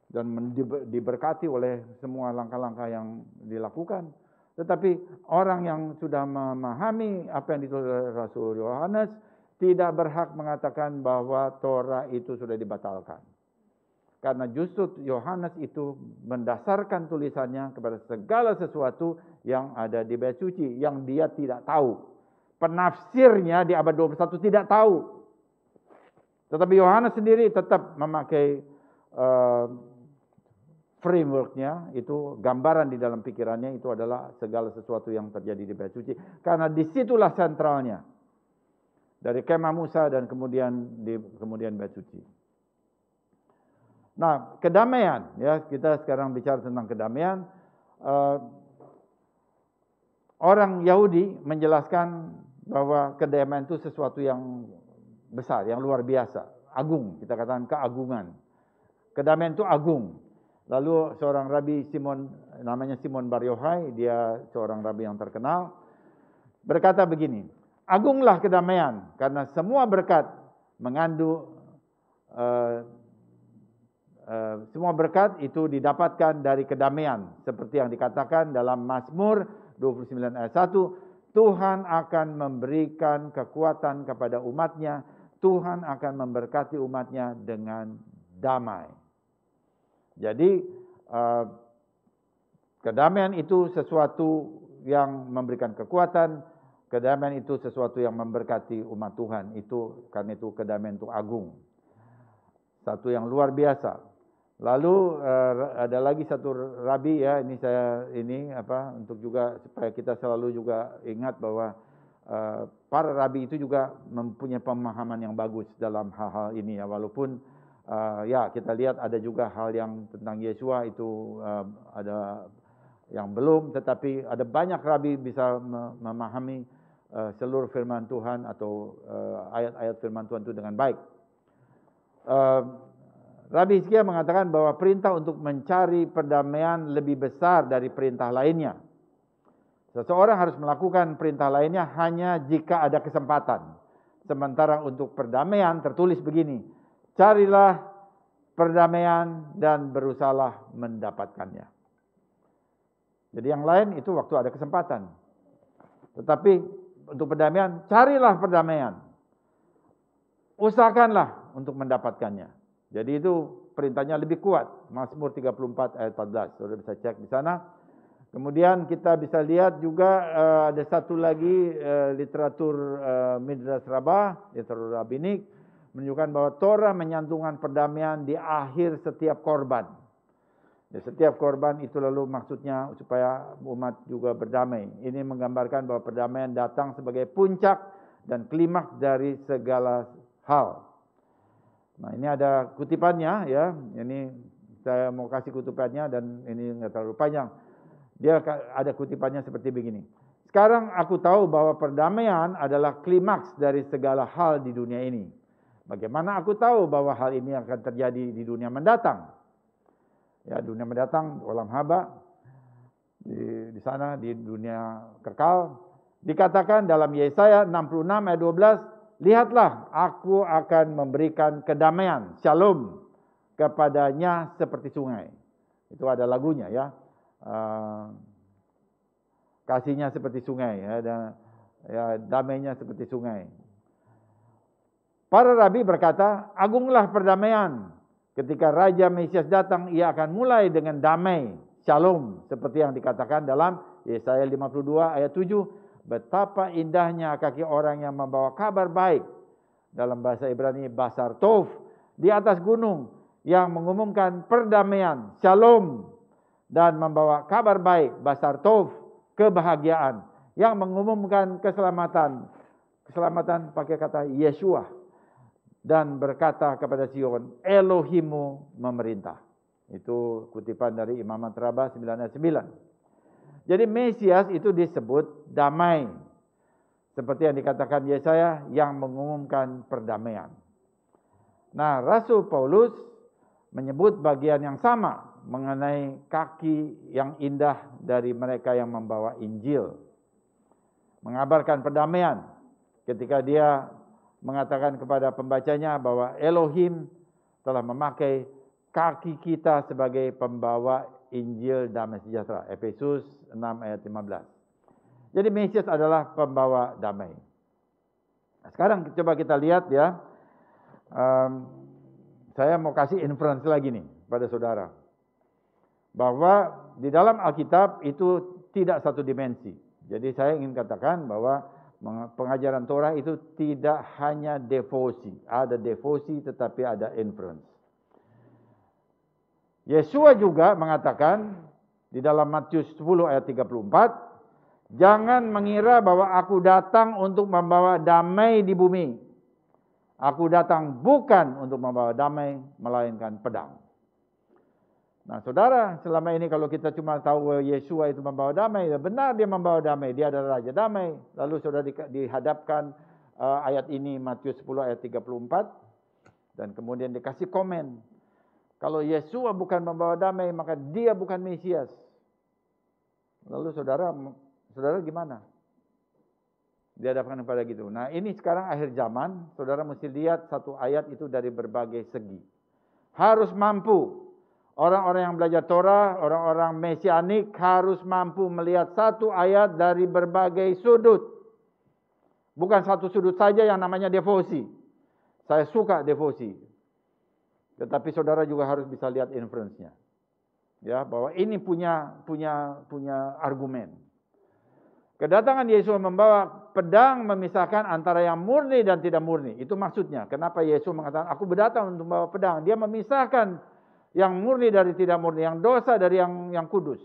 dan diberkati oleh semua langkah-langkah yang dilakukan. Tetapi orang yang sudah memahami apa yang ditulis oleh Rasul Yohanes tidak berhak mengatakan bahwa Torah itu sudah dibatalkan. Karena justru Yohanes itu mendasarkan tulisannya kepada segala sesuatu yang ada di bait suci yang dia tidak tahu. Penafsirnya di abad 21 tidak tahu. Tetapi Yohanes sendiri tetap memakai frameworknya, itu gambaran di dalam pikirannya itu adalah segala sesuatu yang terjadi di bait suci. Karena disitulah sentralnya. Dari kemah Musa dan kemudian bait suci. Nah, kedamaian, ya kita sekarang bicara tentang kedamaian. Orang Yahudi menjelaskan bahwa kedamaian itu sesuatu yang besar, yang luar biasa, agung. Kita katakan keagungan. Kedamaian itu agung. Lalu seorang rabi namanya Simon Bar Yohai, dia seorang rabi yang terkenal, berkata begini, agunglah kedamaian karena semua berkat mengandung semua berkat itu didapatkan dari kedamaian. Seperti yang dikatakan dalam Mazmur 29 ayat 1, Tuhan akan memberikan kekuatan kepada umatnya, Tuhan akan memberkati umatnya dengan damai. Jadi kedamaian itu sesuatu yang memberikan kekuatan, kedamaian itu sesuatu yang memberkati umat Tuhan. Karena itu kedamaian itu agung. Satu yang luar biasa. Lalu ada lagi satu rabi ya, untuk juga supaya kita selalu juga ingat bahwa para rabi itu juga mempunyai pemahaman yang bagus dalam hal-hal ini ya, walaupun ya kita lihat ada juga hal yang tentang Yesua itu ada yang belum, tetapi ada banyak rabi bisa memahami seluruh firman Tuhan atau ayat-ayat firman Tuhan itu dengan baik. Rabi Hizkia mengatakan bahwa perintah untuk mencari perdamaian lebih besar dari perintah lainnya. Seseorang harus melakukan perintah lainnya hanya jika ada kesempatan. Sementara untuk perdamaian tertulis begini, carilah perdamaian dan berusahalah mendapatkannya. Jadi yang lain itu waktu ada kesempatan. Tetapi untuk perdamaian, carilah perdamaian. Usahakanlah untuk mendapatkannya. Jadi itu perintahnya lebih kuat. Mazmur 34 ayat 14. Saudara bisa cek di sana. Kemudian kita bisa lihat juga ada satu lagi literatur Midrash Rabbah, literatur rabbinik, menunjukkan bahwa Torah menyantumkan perdamaian di akhir setiap korban. Di setiap korban itu lalu maksudnya supaya umat juga berdamai. Ini menggambarkan bahwa perdamaian datang sebagai puncak dan klimaks dari segala hal. Nah, ini ada kutipannya ya. Ini saya mau kasih kutipannya dan ini enggak terlalu panjang. Dia ada kutipannya seperti begini. Sekarang aku tahu bahwa perdamaian adalah klimaks dari segala hal di dunia ini. Bagaimana aku tahu bahwa hal ini akan terjadi di dunia mendatang? Ya, dunia mendatang, olam haba di sana di dunia kekal. Dikatakan dalam Yesaya 66 ayat 12, lihatlah, aku akan memberikan kedamaian, shalom, kepadanya seperti sungai. Itu ada lagunya ya. Kasihnya seperti sungai ya, dan ya, damainya seperti sungai. Para rabi berkata, agunglah perdamaian. Ketika Raja Mesias datang, ia akan mulai dengan damai, shalom, seperti yang dikatakan dalam Yesaya 52 ayat 7. Betapa indahnya kaki orang yang membawa kabar baik. Dalam bahasa Ibrani, basar tov, di atas gunung, yang mengumumkan perdamaian, shalom, dan membawa kabar baik, basar tov, kebahagiaan, yang mengumumkan keselamatan. Keselamatan pakai kata Yeshua. Dan berkata kepada Sion, Elohimu memerintah. Itu kutipan dari Imamat Rabbah 9 ayat 9. Jadi Mesias itu disebut damai. Seperti yang dikatakan Yesaya yang mengumumkan perdamaian. Nah, Rasul Paulus menyebut bagian yang sama mengenai kaki yang indah dari mereka yang membawa Injil. Mengabarkan perdamaian ketika dia mengatakan kepada pembacanya bahwa Elohim telah memakai kaki kita sebagai pembawa Injil damai sejahtera. Efesus 6 ayat 15. Jadi Mesias adalah pembawa damai. Nah, sekarang coba kita lihat ya. Saya mau kasih inference lagi nih pada saudara. Bahwa di dalam Alkitab itu tidak satu dimensi. Jadi saya ingin katakan bahwa pengajaran Torah itu tidak hanya devosi. Ada devosi tetapi ada inference. Yesua juga mengatakan di dalam Matius 10 ayat 34, jangan mengira bahwa aku datang untuk membawa damai di bumi. Aku datang bukan untuk membawa damai, melainkan pedang. Nah saudara, selama ini kalau kita cuma tahu Yesua itu membawa damai, benar dia membawa damai, dia adalah Raja Damai. Lalu saudara dihadapkan ayat ini Matius 10 ayat 34, dan kemudian dikasih komen. Kalau Yesua bukan membawa damai, maka dia bukan Mesias. Lalu saudara gimana? Dihadapkan kepada gitu. Nah ini sekarang akhir zaman, saudara mesti lihat satu ayat itu dari berbagai segi. Harus mampu. Orang-orang yang belajar Torah, orang-orang mesianik harus mampu melihat satu ayat dari berbagai sudut. Bukan satu sudut saja yang namanya devosi. Saya suka devosi. Tetapi saudara juga harus bisa lihat inference-nya. Ya, bahwa ini punya argumen. Kedatangan Yesus membawa pedang memisahkan antara yang murni dan tidak murni. Itu maksudnya. Kenapa Yesus mengatakan, aku berdatang untuk membawa pedang. Dia memisahkan yang murni dari tidak murni. Yang dosa dari yang kudus.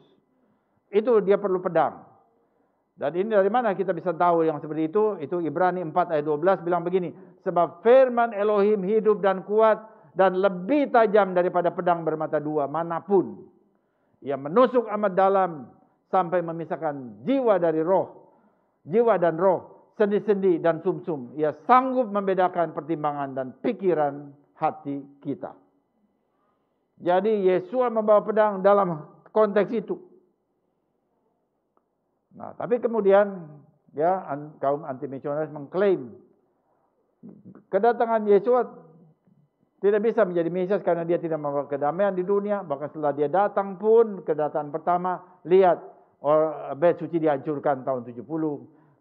Itu dia perlu pedang. Dan ini dari mana kita bisa tahu yang seperti itu? Itu Ibrani 4 ayat 12 bilang begini. Sebab firman Elohim hidup dan kuat dan lebih tajam daripada pedang bermata dua manapun. Ia menusuk amat dalam sampai memisahkan jiwa dari roh, jiwa dan roh, sendi-sendi dan sumsum. Ia sanggup membedakan pertimbangan dan pikiran hati kita. Jadi Yesua membawa pedang dalam konteks itu. Nah, tapi kemudian ya kaum anti misionaris mengklaim kedatangan Yesua tidak bisa menjadi Mesias karena dia tidak membawa kedamaian di dunia. Bahkan setelah dia datang pun, kedatangan pertama, lihat bait suci dihancurkan tahun 70.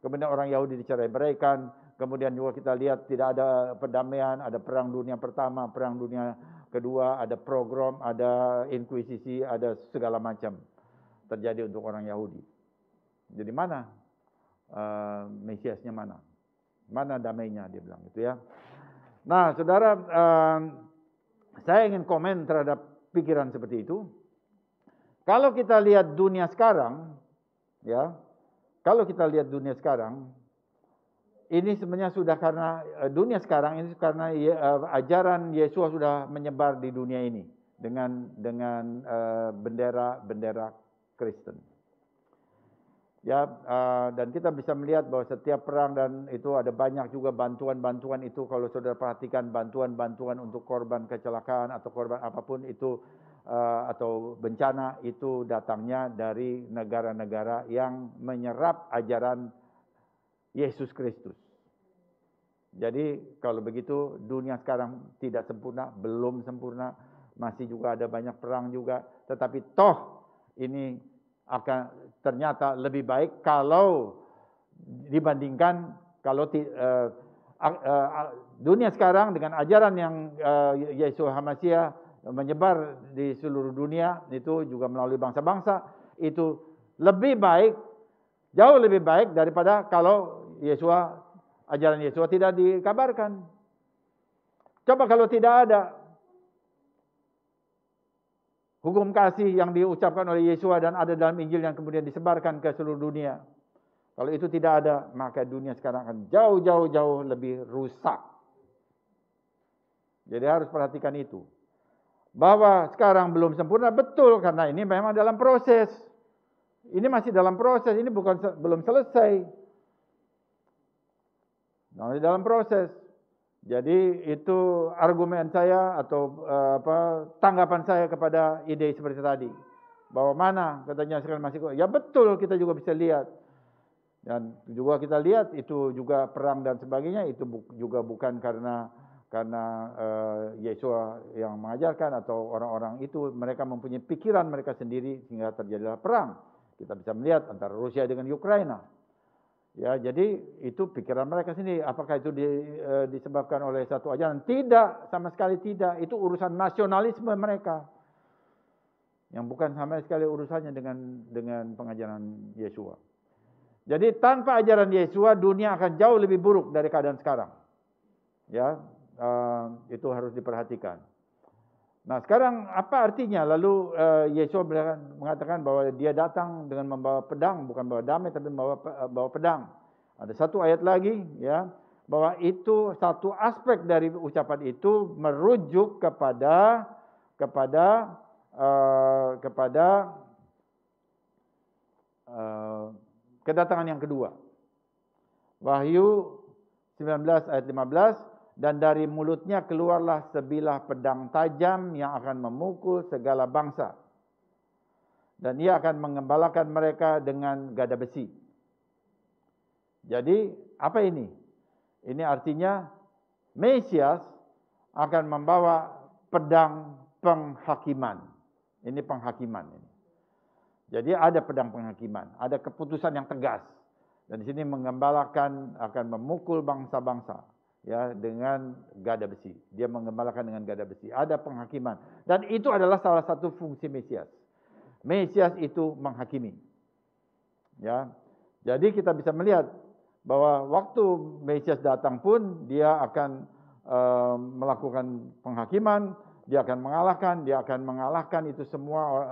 Kemudian orang Yahudi dicerai-beraikan. Kemudian juga kita lihat tidak ada perdamaian, ada perang dunia pertama, perang dunia kedua, ada pogrom, ada inkuisisi, ada segala macam terjadi untuk orang Yahudi. Jadi mana Mesiasnya mana? Mana damainya dia bilang gitu ya. Nah, saudara, saya ingin komen terhadap pikiran seperti itu. Kalau kita lihat dunia sekarang, ya, kalau kita lihat dunia sekarang, ini sebenarnya sudah karena dunia sekarang ini karena ajaran Yesus sudah menyebar di dunia ini dengan bendera Kristen. Ya, dan kita bisa melihat bahwa setiap perang dan itu ada banyak juga bantuan-bantuan itu. Kalau saudara perhatikan bantuan-bantuan untuk korban kecelakaan atau korban apapun itu atau bencana itu datangnya dari negara-negara yang menyerap ajaran Yesus Kristus. Jadi kalau begitu dunia sekarang tidak sempurna, belum sempurna, masih juga ada banyak perang juga. Tetapi toh ini akan ternyata lebih baik kalau dibandingkan kalau dunia sekarang dengan ajaran yang Yeshua HaMashiach menyebar di seluruh dunia itu juga melalui bangsa-bangsa itu lebih baik, jauh lebih baik daripada kalau ajaran Yeshua tidak dikabarkan. Coba kalau tidak ada hukum kasih yang diucapkan oleh Yesua dan ada dalam Injil yang kemudian disebarkan ke seluruh dunia. Kalau itu tidak ada, maka dunia sekarang akan jauh lebih rusak. Jadi harus perhatikan itu. Bahwa sekarang belum sempurna, betul, karena ini memang dalam proses. Ini masih dalam proses, ini belum selesai. Masih dalam proses. Jadi itu argumen saya atau tanggapan saya kepada ide seperti tadi. Bahwa mana katanya sekarang masih, ya betul, kita juga bisa lihat. Dan juga kita lihat itu juga perang dan sebagainya, itu juga bukan karena Yesua yang mengajarkan atau orang-orang itu, mereka mempunyai pikiran mereka sendiri sehingga terjadilah perang. Kita bisa melihat antara Rusia dengan Ukraina. Ya, jadi itu pikiran mereka sendiri. Apakah itu disebabkan oleh satu ajaran? Tidak, sama sekali tidak. Itu urusan nasionalisme mereka. Yang bukan sama sekali urusannya dengan pengajaran Yesua. Jadi tanpa ajaran Yesua, dunia akan jauh lebih buruk dari keadaan sekarang. Ya, itu harus diperhatikan. Nah, sekarang apa artinya? Lalu Yesua mengatakan bahwa dia datang dengan membawa pedang, bukan bawa damai tapi bawa pedang. Ada satu ayat lagi, ya, bahwa itu satu aspek dari ucapan itu merujuk kepada kedatangan yang kedua. Wahyu 19 ayat 15, dan dari mulutnya keluarlah sebilah pedang tajam yang akan memukul segala bangsa. Dan ia akan mengembalakan mereka dengan gada besi. Jadi, apa ini? Ini artinya Mesias akan membawa pedang penghakiman. Ini penghakiman. Jadi ada pedang penghakiman, ada keputusan yang tegas. Dan di sini mengembalakan, akan memukul bangsa-bangsa. Ya, dengan gada besi. Dia mengembalakan dengan gada besi. Ada penghakiman. Dan itu adalah salah satu fungsi Mesias. Mesias itu menghakimi. Ya. Jadi kita bisa melihat bahwa waktu Mesias datang pun dia akan melakukan penghakiman, dia akan mengalahkan itu semua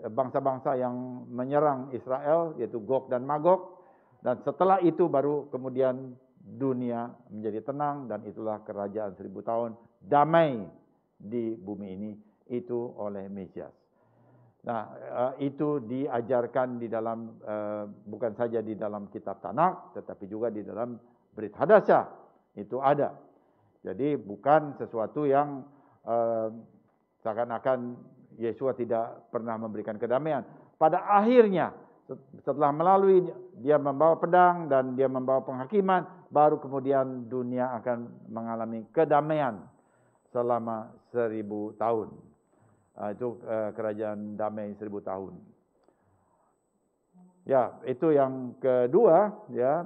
bangsa-bangsa yang menyerang Israel, yaitu Gog dan Magog. Dan setelah itu baru kemudian dunia menjadi tenang, dan itulah kerajaan 1000 tahun damai di bumi ini, itu oleh Mesias. Nah, itu diajarkan di dalam, bukan saja di dalam kitab Tanakh, tetapi juga di dalam Brit Hadasyah, itu ada. Jadi bukan sesuatu yang seakan-akan Yesua tidak pernah memberikan kedamaian. Pada akhirnya, setelah melalui dia membawa pedang dan dia membawa penghakiman, baru kemudian dunia akan mengalami kedamaian selama 1000 tahun. Itu kerajaan damai 1000 tahun. Ya, itu yang kedua, ya.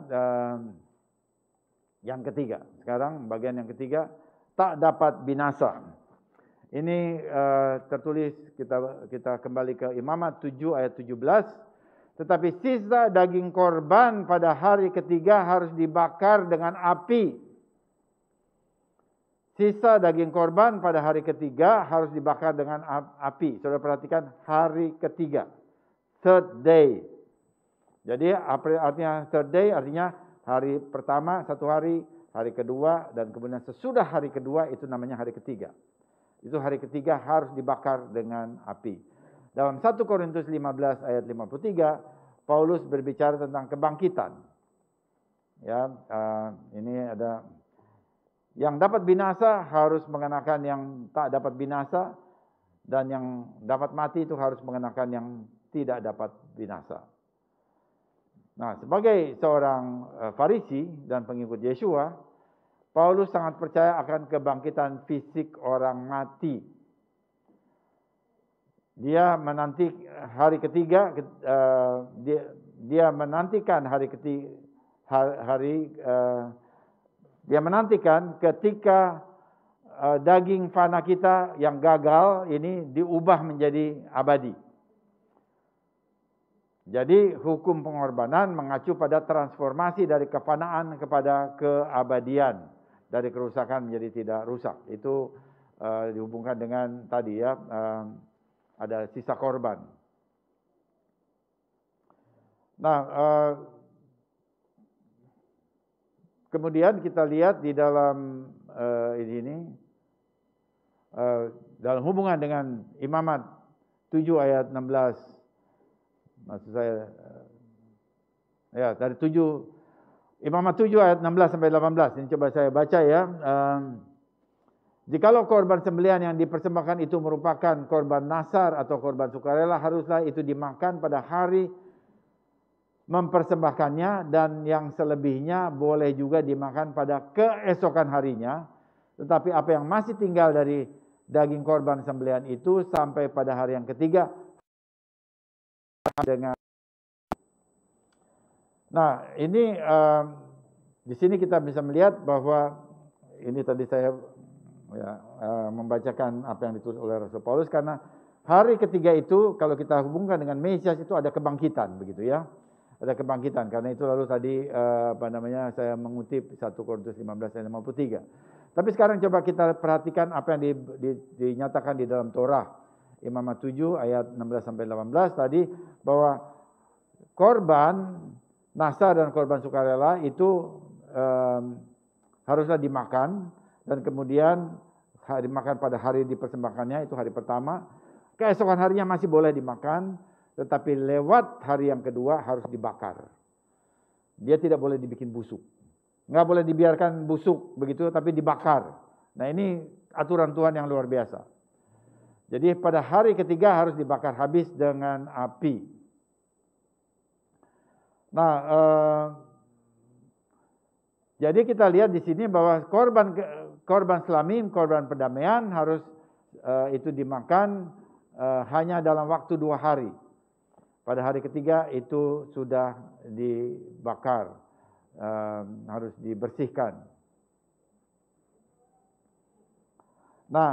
Yang ketiga, sekarang bagian yang ketiga, tak dapat binasa. Ini tertulis, kita kembali ke Imamat 7 ayat 17. Tetapi sisa daging korban pada hari ketiga harus dibakar dengan api. Sisa daging korban pada hari ketiga harus dibakar dengan api. Saudara perhatikan, hari ketiga. Third day. Jadi apa artinya third day? Artinya hari pertama 1 hari, hari kedua, dan kemudian sesudah hari kedua itu namanya hari ketiga. Itu hari ketiga harus dibakar dengan api. Dalam 1 Korintus 15 ayat 53, Paulus berbicara tentang kebangkitan. Ya, ini ada yang dapat binasa harus mengenakan yang tak dapat binasa, dan yang dapat mati itu harus mengenakan yang tidak dapat binasa. Nah, sebagai seorang Farisi dan pengikut Yesua, Paulus sangat percaya akan kebangkitan fisik orang mati. Dia menanti hari ketiga, dia menantikan hari ketiga, dia menantikan ketika daging fana kita yang gagal ini diubah menjadi abadi. Jadi hukum pengorbanan mengacu pada transformasi dari kefanaan kepada keabadian, dari kerusakan menjadi tidak rusak. Itu dihubungkan dengan tadi, ya, ada sisa korban. Nah, kemudian kita lihat di dalam ini, dalam hubungan dengan Imamat 7 ayat 16 Maksud saya ya dari 7 Imamat 7 ayat 16 sampai 18. Ini coba saya baca ya. Jikalau korban sembelihan yang dipersembahkan itu merupakan korban nasar atau korban sukarela, haruslah itu dimakan pada hari mempersembahkannya, dan yang selebihnya boleh juga dimakan pada keesokan harinya. Tetapi apa yang masih tinggal dari daging korban sembelihan itu sampai pada hari yang ketiga dengan. Nah, ini di sini kita bisa melihat bahwa ini tadi saya membacakan apa yang ditulis oleh Rasul Paulus, karena hari ketiga itu kalau kita hubungkan dengan Mesias itu ada kebangkitan, begitu ya. Ada kebangkitan. Karena itu lalu tadi saya mengutip 1 Korintus 15 ayat 53. Tapi sekarang coba kita perhatikan apa yang dinyatakan di dalam Torah. Imamat 7 ayat 16 sampai 18 tadi, bahwa korban nasar dan korban sukarela itu haruslah dimakan, dan kemudian dimakan pada hari dipersembahkannya, itu hari pertama. Keesokan harinya masih boleh dimakan, tetapi lewat hari yang kedua harus dibakar. Dia tidak boleh dibikin busuk. Nggak boleh dibiarkan busuk begitu, tapi dibakar. Nah, ini aturan Tuhan yang luar biasa. Jadi pada hari ketiga harus dibakar habis dengan api. Nah, jadi kita lihat di sini bahwa korban selamim, korban perdamaian harus itu dimakan hanya dalam waktu 2 hari. Pada hari ketiga itu sudah dibakar, harus dibersihkan. Nah,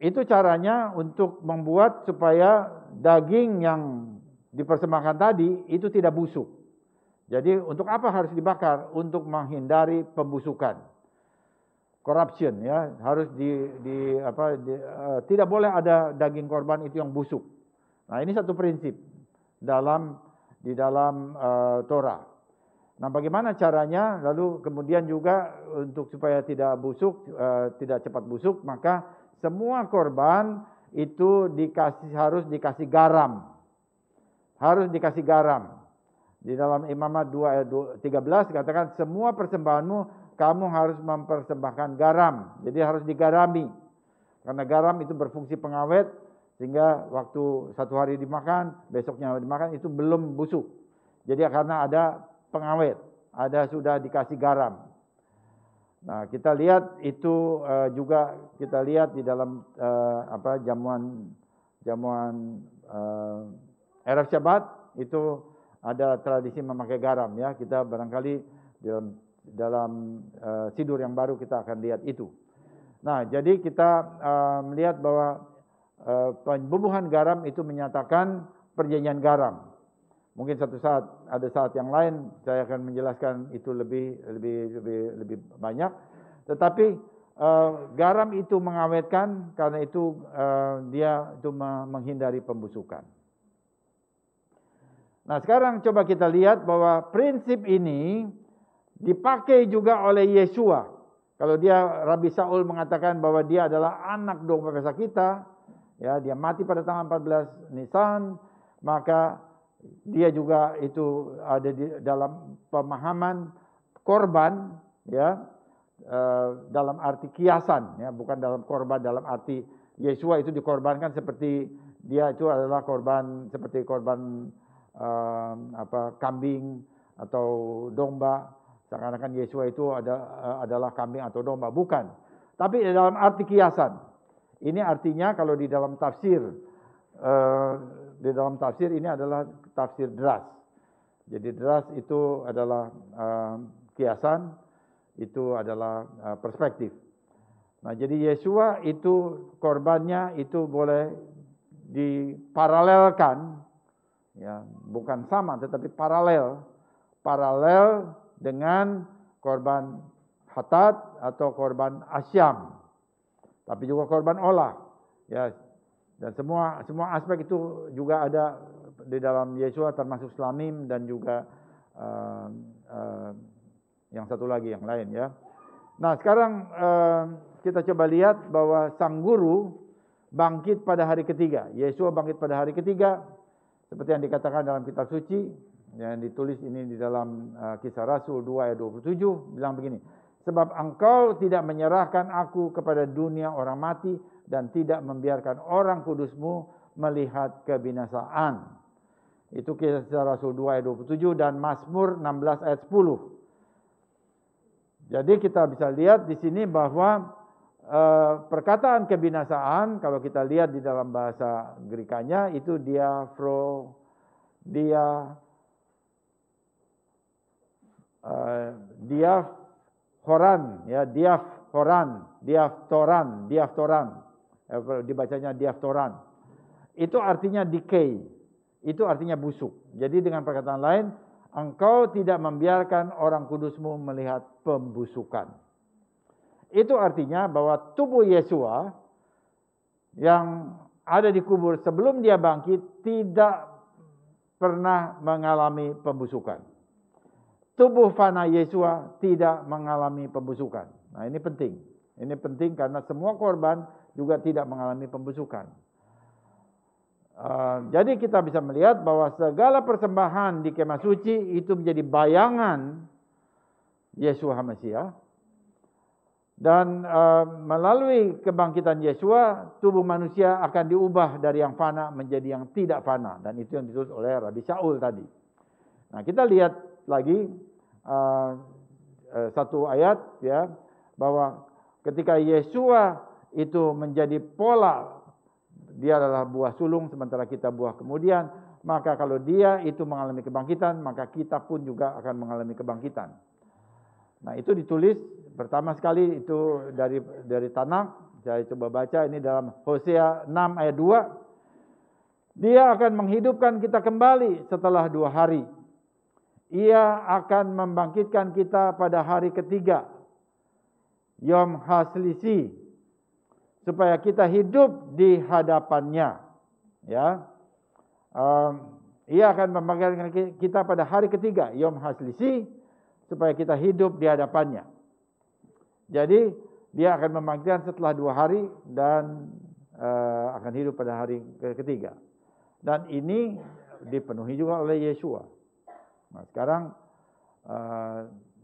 itu caranya untuk membuat supaya daging yang dipersembahkan tadi itu tidak busuk. Jadi untuk apa harus dibakar? Untuk menghindari pembusukan, corruption ya. Harus tidak boleh ada daging korban itu yang busuk. Nah, ini satu prinsip di dalam Torah. Nah, bagaimana caranya? Lalu kemudian juga untuk supaya tidak busuk, tidak cepat busuk, maka semua korban itu harus dikasih garam. Harus dikasih garam. Di dalam Imamat 2 ayat 13 katakan, semua persembahanmu kamu harus mempersembahkan garam. Jadi harus digarami. Karena garam itu berfungsi pengawet, sehingga waktu 1 hari dimakan, besoknya dimakan, itu belum busuk. Jadi karena ada pengawet, sudah dikasih garam. Nah, kita lihat itu juga kita lihat di dalam jamuan Erev Syabat itu ada tradisi memakai garam ya. Kita barangkali dalam Sidur yang baru kita akan lihat itu. Nah, jadi kita melihat bahwa pembubuhan garam itu menyatakan perjanjian garam. Mungkin ada saat yang lain saya akan menjelaskan itu lebih banyak. Tetapi garam itu mengawetkan, karena itu dia itu menghindari pembusukan. Nah, sekarang coba kita lihat bahwa prinsip ini dipakai juga oleh Yeshua. Kalau Rabi Saul mengatakan bahwa dia adalah anak domba pesta kita, ya, dia mati pada tanggal 14 Nisan, maka dia juga itu ada di dalam pemahaman korban, ya, dalam arti kiasan, ya, bukan dalam korban dalam arti Yeshua itu dikorbankan seperti dia itu adalah korban seperti korban kambing atau domba, seakan-akan Yeshua itu adalah kambing atau domba, bukan. Tapi dalam arti kiasan. Ini artinya kalau di dalam tafsir ini adalah tafsir Dras. Jadi Dras itu adalah kiasan, itu adalah perspektif. Nah, jadi Yeshua itu korbannya itu boleh diparalelkan, ya, bukan sama tetapi paralel dengan korban hatat atau korban asyam, tapi juga korban olah, ya, dan semua aspek itu juga ada di dalam Yeshua, termasuk selamim dan juga yang satu lagi yang lain, ya. Nah, sekarang kita coba lihat bahwa sang guru bangkit pada hari ketiga. Yesua bangkit pada hari ketiga, seperti yang dikatakan dalam kitab suci, yang ditulis ini di dalam Kisah Rasul 2 ayat 27, bilang begini, sebab engkau tidak menyerahkan aku kepada dunia orang mati dan tidak membiarkan orang kudusmu melihat kebinasaan. Itu Kisah Rasul 2 ayat 27 dan Mazmur 16 ayat 10. Jadi kita bisa lihat di sini bahwa perkataan kebinasaan, kalau kita lihat di dalam bahasa Grekanya itu diaphoran, ya, diaphoran, dibacanya diaphoran. Itu artinya decay, itu artinya busuk. Jadi dengan perkataan lain, engkau tidak membiarkan orang kudusmu melihat pembusukan. Itu artinya bahwa tubuh Yesua yang ada di kubur sebelum dia bangkit tidak pernah mengalami pembusukan. Tubuh fana Yesua tidak mengalami pembusukan. Nah, ini penting. Ini penting karena semua korban juga tidak mengalami pembusukan. Jadi kita bisa melihat bahwa segala persembahan di kemah suci itu menjadi bayangan Yesua HaMasiah. Dan melalui kebangkitan Yesua, tubuh manusia akan diubah dari yang fana menjadi yang tidak fana. Dan itu yang ditulis oleh Rabi Shaul tadi. Nah, kita lihat lagi satu ayat, ya, bahwa ketika Yesua itu menjadi pola, dia adalah buah sulung sementara kita buah kemudian, maka kalau dia itu mengalami kebangkitan, maka kita pun juga akan mengalami kebangkitan. Nah, itu ditulis pertama sekali itu dari Tanakh. Saya coba baca ini dalam Hosea 6 ayat 2. Dia akan menghidupkan kita kembali setelah 2 hari. Ia akan membangkitkan kita pada hari ketiga, Yom HaShlisi, supaya kita hidup di hadapannya. Ya, ia akan membangkitkan kita pada hari ketiga, Yom HaShlisi, supaya kita hidup di hadapannya. Jadi dia akan membangkitkan setelah 2 hari dan akan hidup pada hari ketiga. Dan ini dipenuhi juga oleh Yesua. Nah, sekarang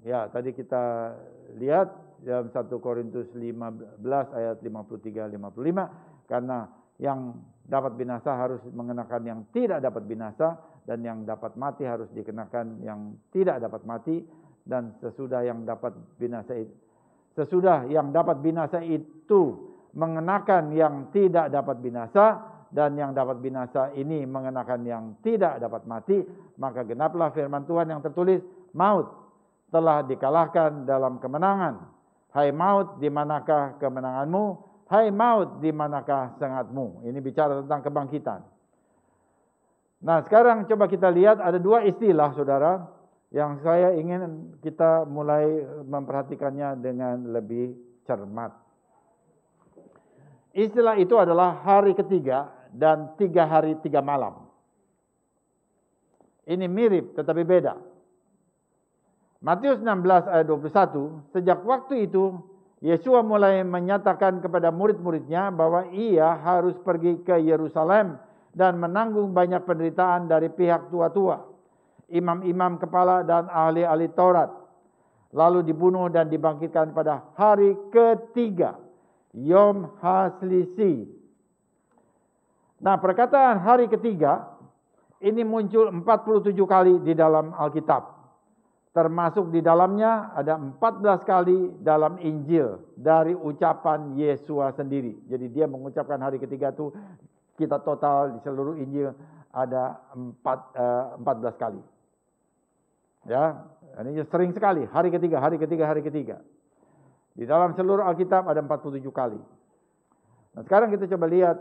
ya tadi kita lihat dalam 1 Korintus 15 ayat 53-55, karena yang dapat binasa harus mengenakan yang tidak dapat binasa, dan yang dapat mati harus dikenakan yang tidak dapat mati, dan sesudah yang dapat binasa itu mengenakan yang tidak dapat binasa, dan yang dapat binasa ini mengenakan yang tidak dapat mati, maka genaplah firman Tuhan yang tertulis, maut telah dikalahkan dalam kemenangan. Hai maut, di manakah kemenanganmu? Hai maut, di manakah sengatmu? Ini bicara tentang kebangkitan. Nah, sekarang coba kita lihat ada 2 istilah, saudara, yang saya ingin kita mulai memperhatikannya dengan lebih cermat. Istilah itu adalah hari ketiga dan 3 hari 3 malam. Ini mirip tetapi beda. Matius 16 ayat 21, sejak waktu itu Yesua mulai menyatakan kepada murid-muridnya bahwa ia harus pergi ke Yerusalem dan menanggung banyak penderitaan dari pihak tua-tua, imam-imam kepala dan ahli-ahli Taurat, lalu dibunuh dan dibangkitkan pada hari ketiga, Yom HaShlisi. Nah, perkataan hari ketiga ini muncul 47 kali di dalam Alkitab. Termasuk di dalamnya ada 14 kali dalam Injil dari ucapan Yesua sendiri. Jadi dia mengucapkan hari ketiga itu, kita total di seluruh Injil ada 14 kali. Ya, ini sering sekali, hari ketiga, hari ketiga, hari ketiga. Di dalam seluruh Alkitab ada 47 kali. Nah, sekarang kita coba lihat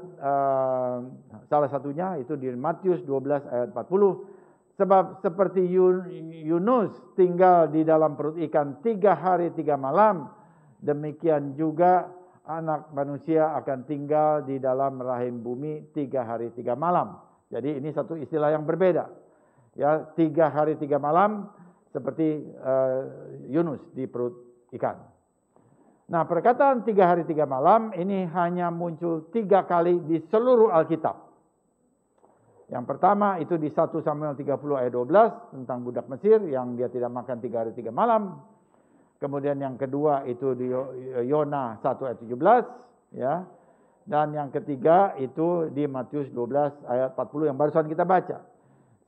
salah satunya itu di Matius 12 ayat 40. Sebab seperti Yunus tinggal di dalam perut ikan 3 hari 3 malam, demikian juga anak manusia akan tinggal di dalam rahim bumi 3 hari 3 malam. Jadi ini satu istilah yang berbeda. Ya, 3 hari 3 malam seperti Yunus di perut ikan. Nah, perkataan 3 hari 3 malam ini hanya muncul 3 kali di seluruh Alkitab. Yang pertama itu di 1 Samuel 30 ayat 12 tentang budak Mesir yang dia tidak makan 3 hari 3 malam. Kemudian yang kedua itu di Yona 1 ayat 17, ya. Dan yang ketiga itu di Matius 12 ayat 40 yang barusan kita baca.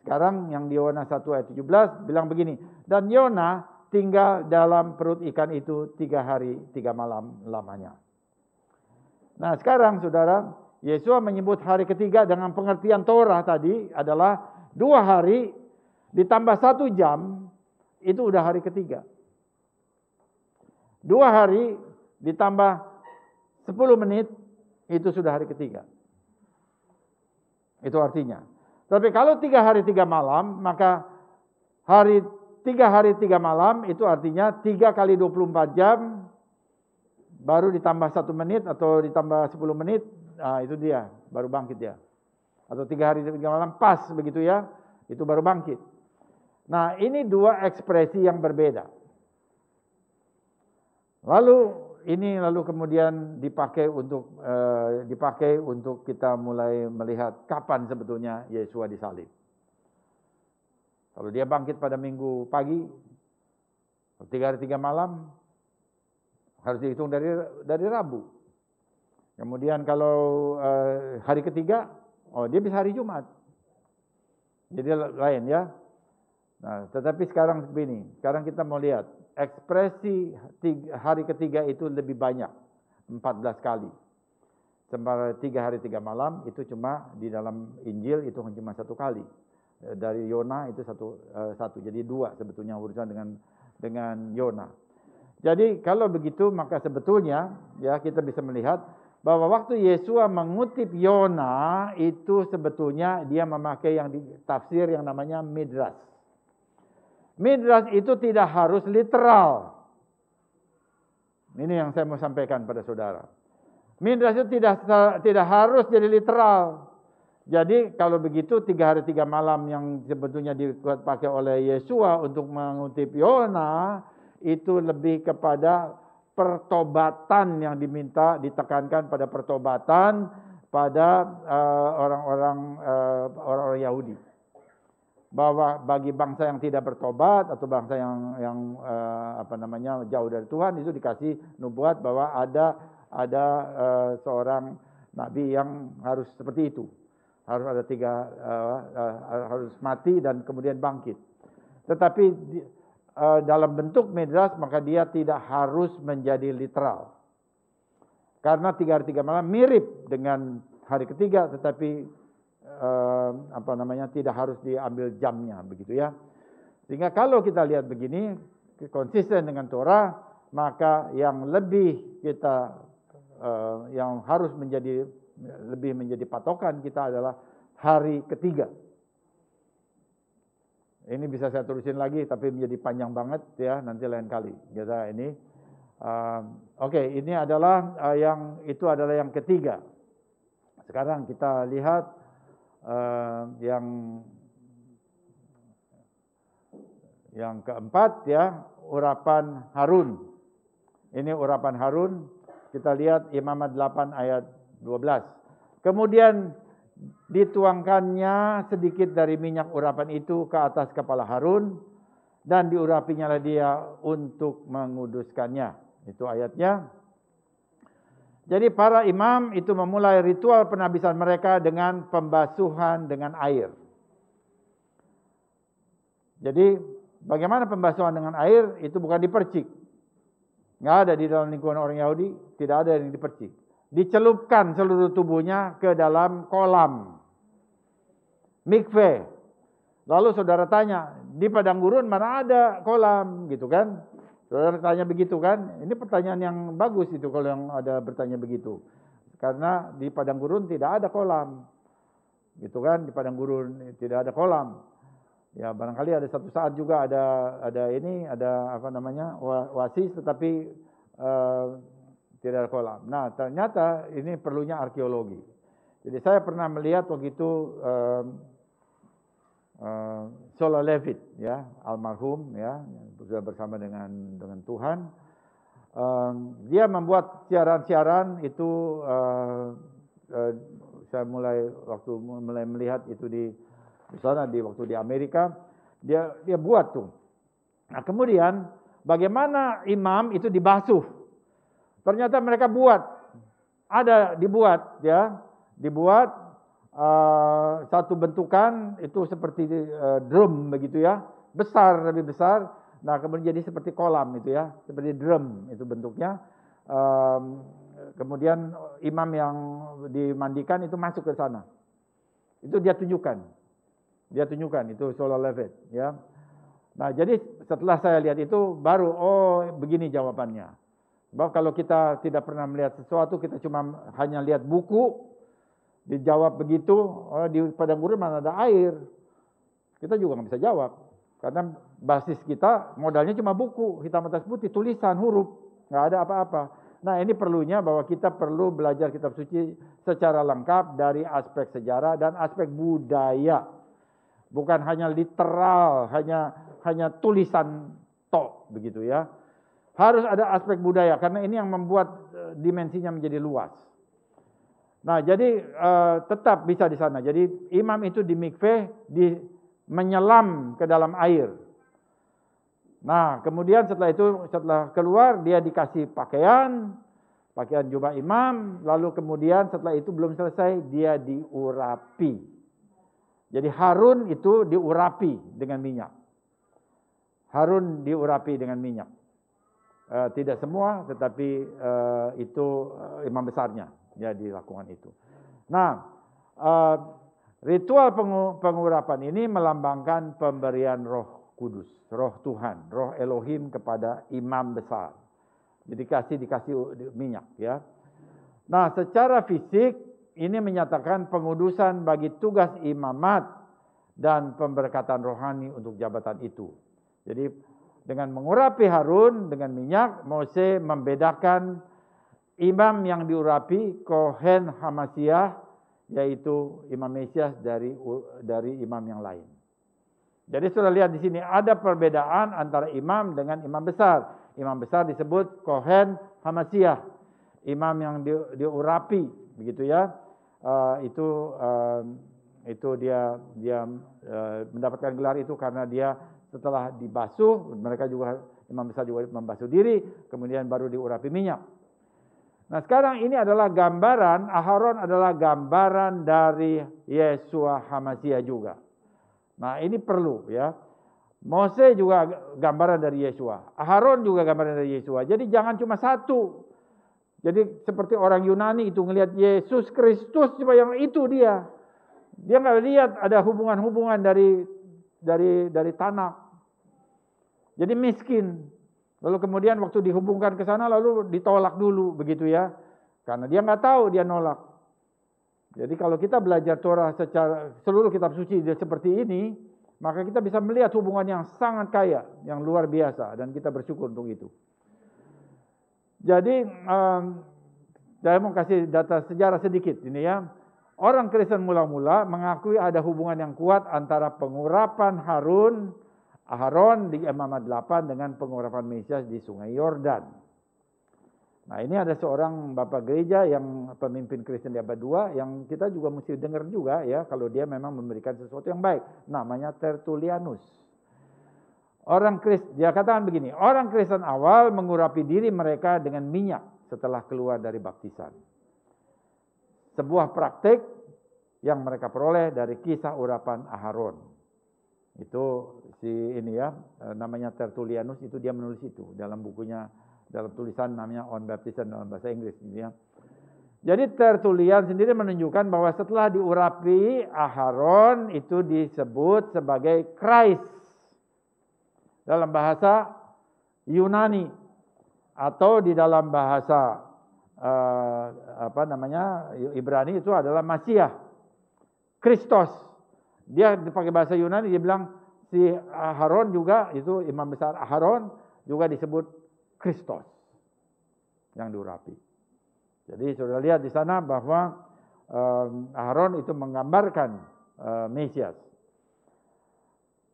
Sekarang yang di Yona 1 ayat 17 bilang begini, dan Yona tinggal dalam perut ikan itu 3 hari 3 malam lamanya. Nah sekarang saudara, Yesus menyebut hari ketiga dengan pengertian Torah tadi adalah 2 hari ditambah 1 jam, itu udah hari ketiga. 2 hari ditambah 10 menit, itu sudah hari ketiga. Itu artinya. Tapi kalau 3 hari 3 malam, maka 3 hari 3 malam itu artinya 3 kali 24 jam, baru ditambah 1 menit atau ditambah 10 menit, nah itu dia, baru bangkit dia. Atau 3 hari 3 malam pas begitu ya, itu baru bangkit. Nah ini 2 ekspresi yang berbeda. Lalu kemudian dipakai untuk kita mulai melihat kapan sebetulnya Yesus disalib. Kalau dia bangkit pada Minggu pagi, 3 hari 3 malam, harus dihitung dari Rabu. Kemudian kalau hari ketiga, dia bisa hari Jumat. Jadi lain ya. Nah, tetapi sekarang begini, sekarang kita mau lihat ekspresi hari ketiga itu lebih banyak, 14 kali. Sementara 3 hari 3 malam itu cuma di dalam Injil itu cuma 1 kali. Dari Yona itu satu, jadi 2 sebetulnya urusan dengan Yona. Jadi kalau begitu maka sebetulnya ya kita bisa melihat bahwa waktu Yesus mengutip Yona itu sebetulnya dia memakai yang tafsir yang namanya midras. Midras itu tidak harus literal. Ini yang saya mau sampaikan pada saudara. Midras itu tidak harus jadi literal. Jadi kalau begitu 3 hari 3 malam yang sebetulnya dipakai oleh Yesua untuk mengutip Yona itu lebih kepada pertobatan yang ditekankan pada pertobatan pada orang-orang Yahudi. Bahwa bagi bangsa yang tidak bertobat atau bangsa yang jauh dari Tuhan itu dikasih nubuat bahwa ada seorang nabi yang harus seperti itu. Harus ada harus mati dan kemudian bangkit. Tetapi dalam bentuk midras maka dia tidak harus menjadi literal. Karena 3 hari 3 malam mirip dengan hari ketiga, tetapi tidak harus diambil jamnya begitu ya. Sehingga kalau kita lihat begini konsisten dengan Torah, maka yang lebih kita yang harus lebih menjadi patokan kita adalah hari ketiga. Ini bisa saya terusin lagi tapi menjadi panjang banget ya, nanti lain kali. Kita ini ini adalah yang ketiga. Sekarang kita lihat yang keempat ya, urapan Harun. Ini urapan Harun. Kita lihat Imamat 8 ayat 12. Kemudian dituangkannya sedikit dari minyak urapan itu ke atas kepala Harun dan diurapinya dia untuk menguduskannya. Itu ayatnya. Jadi para imam itu memulai ritual penabisan mereka dengan pembasuhan dengan air. Jadi bagaimana pembasuhan dengan air? Itu bukan dipercik. Nggak ada di dalam lingkungan orang Yahudi, tidak ada yang dipercik. Dicelupkan seluruh tubuhnya ke dalam kolam mikveh. Lalu saudara tanya, di padang gurun mana ada kolam gitu kan? Saudara tanya begitu kan? Ini pertanyaan yang bagus itu kalau yang ada bertanya begitu. Karena di padang gurun tidak ada kolam. Gitu kan? Di padang gurun tidak ada kolam. Ya barangkali ada satu saat juga ada oasis tetapi tidak ada kolam. Nah ternyata ini perlunya arkeologi. Jadi saya pernah melihat waktu itu Sola Levit ya, almarhum ya, sudah bersama dengan Tuhan. Dia membuat siaran-siaran itu, saya mulai melihat itu di sana, waktu di Amerika, dia buat tuh. Nah, kemudian bagaimana imam itu dibasuh? Ternyata mereka dibuat satu bentukan itu seperti drum begitu ya, lebih besar. Nah, kemudian jadi seperti kolam itu ya, seperti drum itu bentuknya. Kemudian imam yang dimandikan itu masuk ke sana. Itu dia tunjukkan itu solar levet ya. Nah, jadi setelah saya lihat itu baru begini jawabannya. Sebab kalau kita tidak pernah melihat sesuatu, kita cuma hanya lihat buku, dijawab begitu, di padang gurun mana ada air. Kita juga nggak bisa jawab. Karena basis kita modalnya cuma buku, hitam atas putih, tulisan, huruf, nggak ada apa-apa. Nah, ini perlunya bahwa kita perlu belajar kitab suci secara lengkap dari aspek sejarah dan aspek budaya. Bukan hanya literal, hanya tulisan tok begitu ya. Harus ada aspek budaya karena ini yang membuat dimensinya menjadi luas. Nah, jadi tetap bisa di sana. Jadi imam itu di mikveh menyelam ke dalam air. Nah, kemudian setelah keluar dia dikasih pakaian jubah imam, lalu kemudian setelah itu belum selesai dia diurapi. Jadi Harun itu diurapi dengan minyak. Tidak semua, tetapi itu imam besarnya ya dilakukan itu. Nah, ritual pengurapan ini melambangkan pemberian Roh Kudus, Roh Tuhan, Roh Elohim kepada imam besar. Jadi dikasih minyak ya. Nah, secara fisik ini menyatakan pengudusan bagi tugas imamat dan pemberkatan rohani untuk jabatan itu. Jadi dengan mengurapi Harun dengan minyak, Mose membedakan imam yang diurapi, Kohen Hamasyah, yaitu imam Mesias dari imam yang lain. Jadi sudah lihat di sini ada perbedaan antara imam dengan imam besar. Imam besar disebut Kohen Hamasyah, imam yang diurapi, begitu ya. Itu dia mendapatkan gelar itu karena dia setelah dibasuh, imam besar juga membasuh diri, kemudian baru diurapi minyak. Nah, sekarang ini adalah gambaran, Aharon adalah gambaran dari Yeshua Hamasyah juga. Nah, ini perlu ya. Mose juga gambaran dari Yeshua, Aharon juga gambaran dari Yeshua. Jadi jangan cuma satu. Jadi seperti orang Yunani itu ngelihat Yesus Kristus, cuma yang itu dia. Dia nggak lihat ada hubungan-hubungan dari tanah. Jadi miskin. Lalu kemudian waktu dihubungkan ke sana lalu ditolak dulu begitu ya. Karena dia nggak tahu, dia nolak. Jadi kalau kita belajar Torah secara seluruh kitab suci seperti ini, maka kita bisa melihat hubungan yang sangat kaya, yang luar biasa, dan kita bersyukur untuk itu. Jadi saya mau kasih data sejarah sedikit ini ya. Orang Kristen mula-mula mengakui ada hubungan yang kuat antara pengurapan Aharon di Imamat 8 dengan pengurapan Mesias di Sungai Yordan. Nah, ini ada seorang bapak gereja yang pemimpin Kristen di abad 2 yang kita juga mesti dengar juga ya kalau dia memang memberikan sesuatu yang baik. Namanya Tertullianus. Dia katakan begini, orang Kristen awal mengurapi diri mereka dengan minyak setelah keluar dari baptisan. Sebuah praktik yang mereka peroleh dari kisah urapan Aharon. Itu namanya Tertullianus, itu dia menulis itu dalam bukunya, dalam tulisan namanya On Baptism dalam bahasa Inggris gitu ya. Jadi Tertullian sendiri menunjukkan bahwa setelah diurapi Aharon itu disebut sebagai Christ dalam bahasa Yunani, atau di dalam bahasa Ibrani itu adalah Masiah, Kristos. Dia pakai bahasa Yunani, dia bilang si Aharon juga, itu imam besar Aharon juga disebut Kristos yang diurapi. Jadi sudah lihat di sana bahwa Aharon itu menggambarkan Mesias.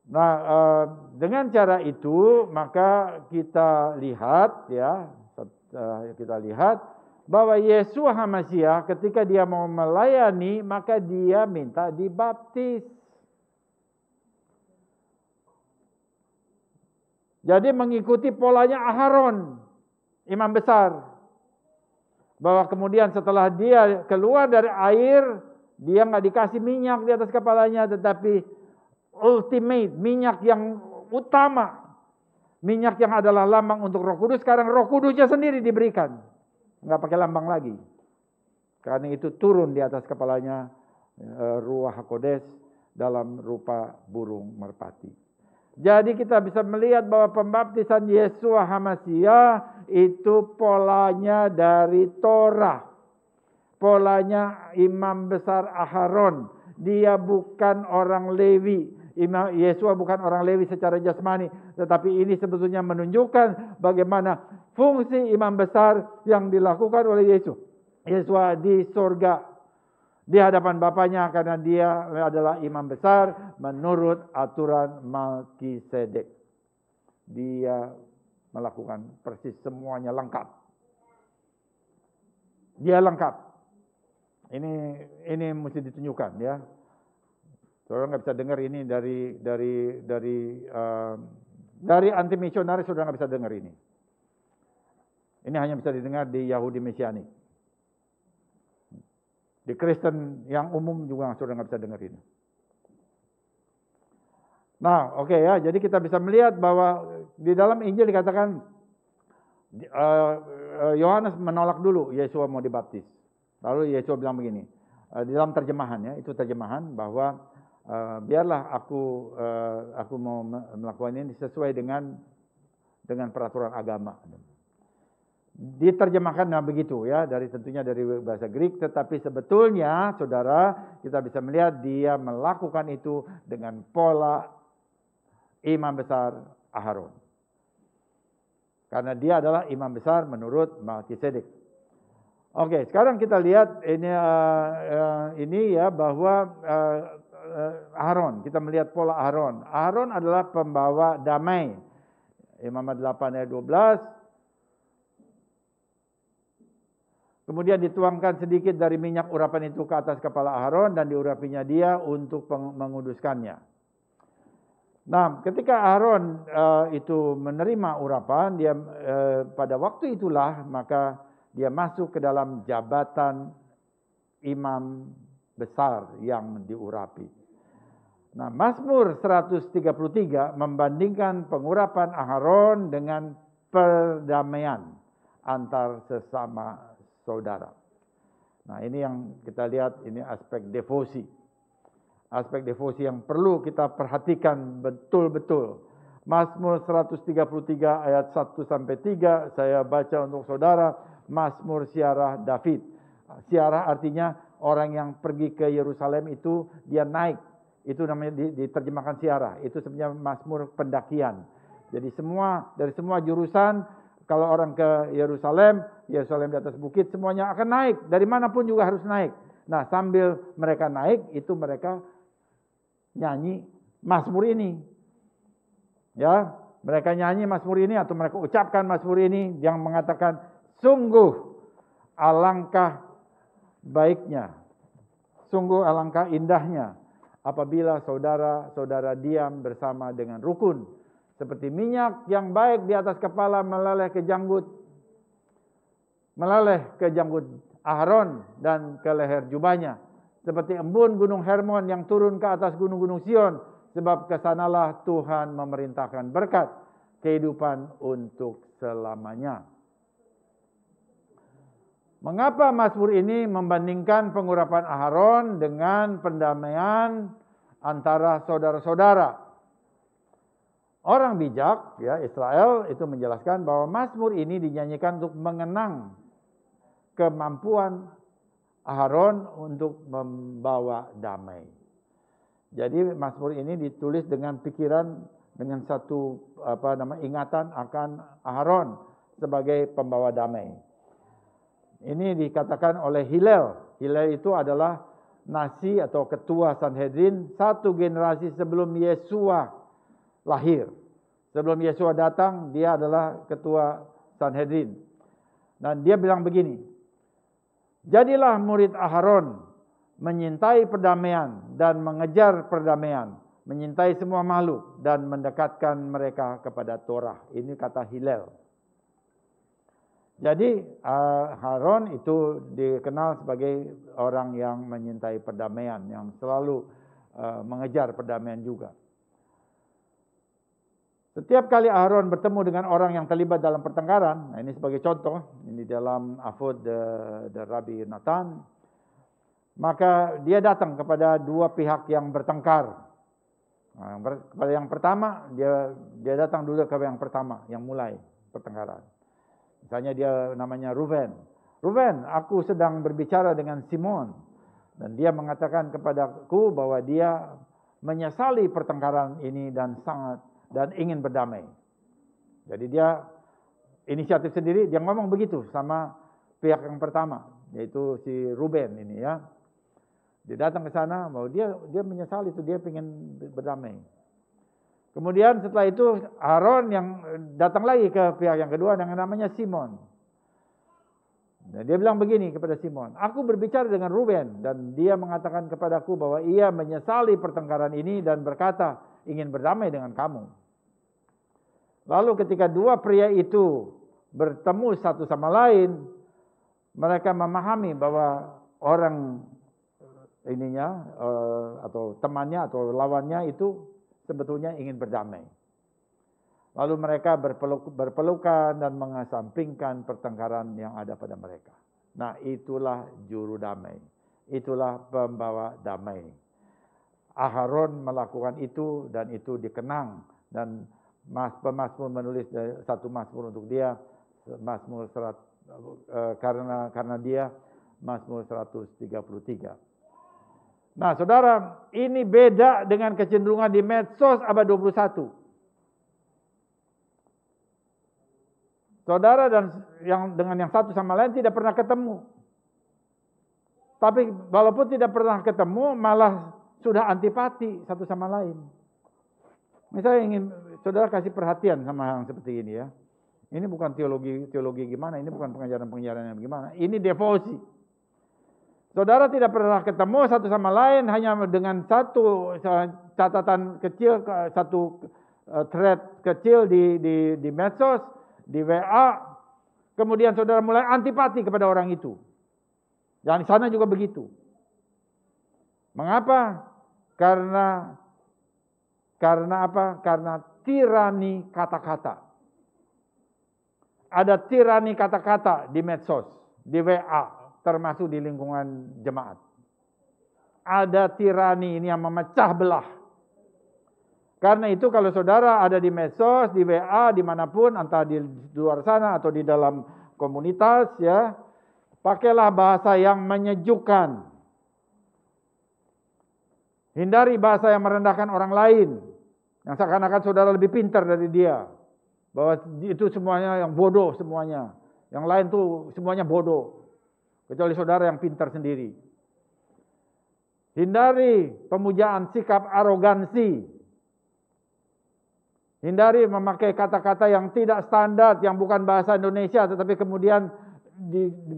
Nah, dengan cara itu maka kita lihat ya, kita lihat bahwa Yeshua HaMashiach ketika dia mau melayani, maka dia minta dibaptis. Jadi mengikuti polanya Aharon, imam besar. Bahwa kemudian setelah dia keluar dari air, dia nggak dikasih minyak di atas kepalanya, tetapi ultimate, minyak yang utama. Minyak yang adalah lambang untuk Roh Kudus, sekarang Roh Kudusnya sendiri diberikan. Nggak pakai lambang lagi. Karena itu turun di atas kepalanya Ruach HaKodesh dalam rupa burung merpati. Jadi kita bisa melihat bahwa pembaptisan Yeshua HaMashiach itu polanya dari Torah. Polanya imam besar Aharon. Dia bukan orang Lewi. Yeshua bukan orang Lewi secara jasmani. Tetapi ini sebetulnya menunjukkan bagaimana fungsi imam besar yang dilakukan oleh Yesus. Yeshua di surga. Di hadapan Bapaknya karena dia adalah imam besar menurut aturan Melkisedek. Dia melakukan persis semuanya lengkap. Dia lengkap. Ini mesti ditunjukkan ya. Saudara nggak bisa dengar ini dari anti misionaris, saudara nggak bisa dengar ini. Ini hanya bisa didengar di Yahudi Mesianik. Di Kristen yang umum juga saudara nggak bisa dengar ini. Nah, oke ya. Jadi kita bisa melihat bahwa di dalam Injil dikatakan Yohanes menolak dulu Yeshua mau dibaptis. Lalu Yeshua bilang begini. Di dalam terjemahan ya, itu terjemahan bahwa biarlah aku mau melakukan ini sesuai dengan peraturan agama. Diterjemahkan begitu ya, tentunya dari bahasa Greek, tetapi sebetulnya saudara kita bisa melihat dia melakukan itu dengan pola imam besar Aharon. Karena dia adalah imam besar menurut Melkisedek. Oke, sekarang kita lihat ini ya bahwa Aharon, kita melihat pola Aharon. Aharon adalah pembawa damai. Imamat 8 ayat 12. Kemudian dituangkan sedikit dari minyak urapan itu ke atas kepala Aharon dan diurapinya dia untuk menguduskannya. Nah, ketika Aharon itu menerima urapan, dia pada waktu itulah maka dia masuk ke dalam jabatan imam besar yang diurapi. Nah, Mazmur 133 membandingkan pengurapan Aharon dengan perdamaian antar sesama saudara. Nah, ini yang kita lihat, ini aspek devosi. Aspek devosi yang perlu kita perhatikan betul-betul. Mazmur 133 ayat 1-3 saya baca untuk saudara. Mazmur siarah David. Siarah artinya orang yang pergi ke Yerusalem itu dia naik. Itu namanya diterjemahkan siarah. Itu sebenarnya Mazmur pendakian. Jadi dari semua jurusan, kalau orang ke Yerusalem di atas bukit, semuanya akan naik. Dari manapun juga harus naik. Nah, sambil mereka naik, itu mereka nyanyi Mazmur ini. Ya, mereka nyanyi Mazmur ini atau mereka ucapkan Mazmur ini yang mengatakan, sungguh alangkah baiknya, sungguh alangkah indahnya apabila saudara-saudara diam bersama dengan rukun. Seperti minyak yang baik di atas kepala meleleh ke janggut Aharon dan ke leher jubahnya. Seperti embun gunung Hermon yang turun ke atas gunung-gunung Sion. Sebab kesanalah Tuhan memerintahkan berkat kehidupan untuk selamanya. Mengapa Mazmur ini membandingkan pengurapan Aharon dengan pendamaian antara saudara-saudara? Orang bijak, ya Israel itu menjelaskan bahwa Mazmur ini dinyanyikan untuk mengenang kemampuan Aharon untuk membawa damai. Jadi Mazmur ini ditulis dengan pikiran, dengan satu ingatan akan Aharon sebagai pembawa damai. Ini dikatakan oleh Hillel. Hillel itu adalah nasi atau ketua Sanhedrin satu generasi sebelum Yeshua lahir. Sebelum Yeshua datang, dia adalah ketua Sanhedrin. Dan dia bilang begini, jadilah murid Aharon, menyintai perdamaian dan mengejar perdamaian, menyintai semua makhluk dan mendekatkan mereka kepada Torah. Ini kata Hillel. Jadi Harun itu dikenal sebagai orang yang menyintai perdamaian, yang selalu mengejar perdamaian juga. Setiap kali Aharon bertemu dengan orang yang terlibat dalam pertengkaran, nah ini sebagai contoh, ini dalam Afod the Rabbi Nathan, maka dia datang kepada dua pihak yang bertengkar. Nah, kepada yang pertama, dia datang dulu ke yang pertama, yang mulai pertengkaran. Misalnya dia namanya Ruben. Ruben, aku sedang berbicara dengan Simon, dan dia mengatakan kepadaku bahwa dia menyesali pertengkaran ini dan ingin berdamai. Jadi dia inisiatif sendiri, dia ngomong begitu sama pihak yang pertama, yaitu si Ruben ini ya. Dia datang ke sana, bahwa dia menyesali itu, dia ingin berdamai. Kemudian setelah itu Aaron yang datang lagi ke pihak yang kedua yang namanya Simon. Dan dia bilang begini kepada Simon, aku berbicara dengan Ruben dan dia mengatakan kepadaku bahwa ia menyesali pertengkaran ini dan berkata ingin berdamai dengan kamu. Lalu ketika dua pria itu bertemu satu sama lain, mereka memahami bahwa orang ininya atau temannya atau lawannya itu sebetulnya ingin berdamai. Lalu mereka berpelukan dan mengesampingkan pertengkaran yang ada pada mereka. Nah, itulah juru damai. Itulah pembawa damai. Aharon melakukan itu dan itu dikenang. Dan pemazmur menulis satu mazmur untuk dia, mazmur karena dia mazmur 133. Nah, saudara, ini beda dengan kecenderungan di medsos abad 21. Saudara dengan yang satu sama lain tidak pernah ketemu. Tapi walaupun tidak pernah ketemu, malah sudah antipati satu sama lain. Misalnya ingin saudara kasih perhatian sama yang seperti ini ya. Ini bukan teologi gimana, ini bukan pengajaran yang gimana. Ini devosi. Saudara tidak pernah ketemu satu sama lain hanya dengan satu catatan kecil, satu thread kecil di medsos, di WA. Kemudian saudara mulai antipati kepada orang itu. Dan di sana juga begitu. Mengapa? Karena apa? Karena tirani kata-kata. Ada tirani kata-kata di medsos, di WA. Termasuk di lingkungan jemaat. Ada tirani ini yang memecah belah. Karena itu kalau saudara ada di medsos, di WA, dimanapun, entah di luar sana atau di dalam komunitas, ya, pakailah bahasa yang menyejukkan. Hindari bahasa yang merendahkan orang lain, yang seakan-akan saudara lebih pintar dari dia. Bahwa itu semuanya yang bodoh semuanya. Yang lain tuh semuanya bodoh. Kecuali saudara yang pintar sendiri. Hindari pemujaan sikap arogansi. Hindari memakai kata-kata yang tidak standar, yang bukan bahasa Indonesia, tetapi kemudian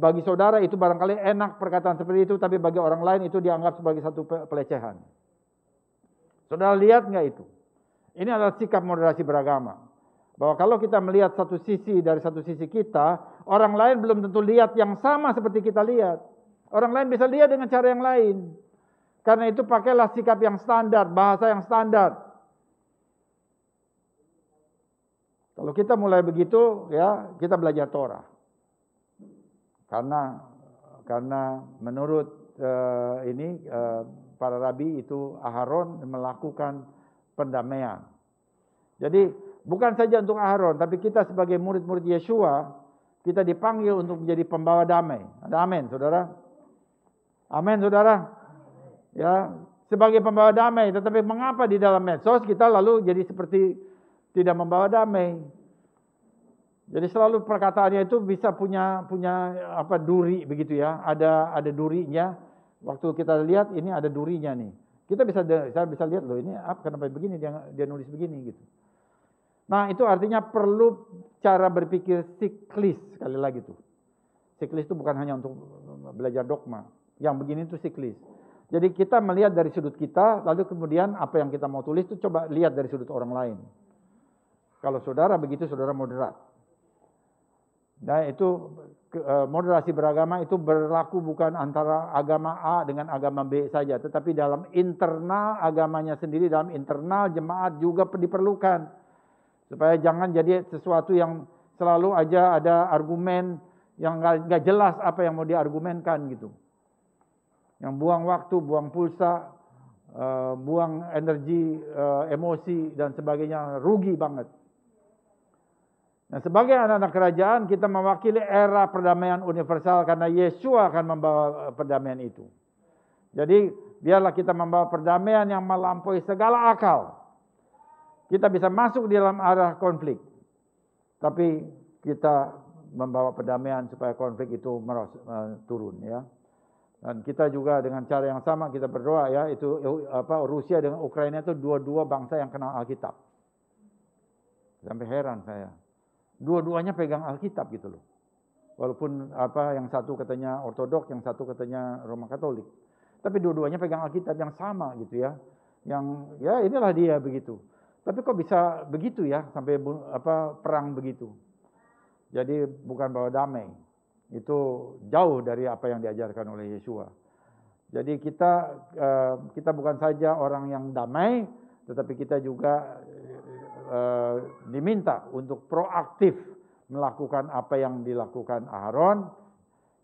bagi saudara itu barangkali enak perkataan seperti itu, tapi bagi orang lain itu dianggap sebagai satu pelecehan. Saudara lihat nggak itu? Ini adalah sikap moderasi beragama. Bahwa kalau kita melihat satu sisi dari satu sisi kita, orang lain belum tentu lihat yang sama seperti kita lihat. Orang lain bisa lihat dengan cara yang lain. Karena itu pakailah sikap yang standar, bahasa yang standar. Kalau kita mulai begitu, ya kita belajar Torah. Karena menurut para rabi itu Aharon melakukan pendamaian. Jadi bukan saja untuk Aharon, tapi kita sebagai murid-murid Yeshua, kita dipanggil untuk menjadi pembawa damai. Ada amin, saudara? Amin, saudara? Ya, sebagai pembawa damai. Tetapi mengapa di dalam medsos kita lalu jadi seperti tidak membawa damai? Jadi selalu perkataannya itu bisa punya apa duri begitu ya. Ada durinya. Waktu kita lihat ini ada durinya nih. Saya bisa lihat loh ini kenapa begini dia nulis begini gitu. Nah, itu artinya perlu cara berpikir siklis sekali lagi tuh. Siklis itu bukan hanya untuk belajar dogma. Yang begini itu siklis. Jadi kita melihat dari sudut kita, lalu kemudian apa yang kita mau tulis itu coba lihat dari sudut orang lain. Kalau saudara begitu, saudara moderat. Nah itu moderasi beragama itu berlaku bukan antara agama A dengan agama B saja, tetapi dalam internal agamanya sendiri, dalam internal jemaat juga diperlukan. Supaya jangan jadi sesuatu yang selalu aja ada argumen yang nggak jelas apa yang mau diargumenkan gitu. Yang buang waktu, buang pulsa, buang energi, emosi dan sebagainya, rugi banget. Nah, sebagai anak-anak kerajaan kita mewakili era perdamaian universal karena Yesua akan membawa perdamaian itu. Jadi biarlah kita membawa perdamaian yang melampaui segala akal. Kita bisa masuk di dalam arah konflik, tapi kita membawa perdamaian supaya konflik itu turun ya. Dan kita juga dengan cara yang sama kita berdoa ya, itu Rusia dengan Ukraina itu dua-dua bangsa yang kenal Alkitab. Sampai heran saya. Dua-duanya pegang Alkitab gitu loh. Walaupun yang satu katanya Ortodoks, yang satu katanya Roma Katolik. Tapi dua-duanya pegang Alkitab yang sama gitu ya. Yang ya inilah dia begitu. Tapi kok bisa begitu ya sampai perang begitu. Jadi bukan bawa damai. Itu jauh dari apa yang diajarkan oleh Yesua. Jadi kita bukan saja orang yang damai, tetapi kita juga diminta untuk proaktif melakukan apa yang dilakukan Aharon.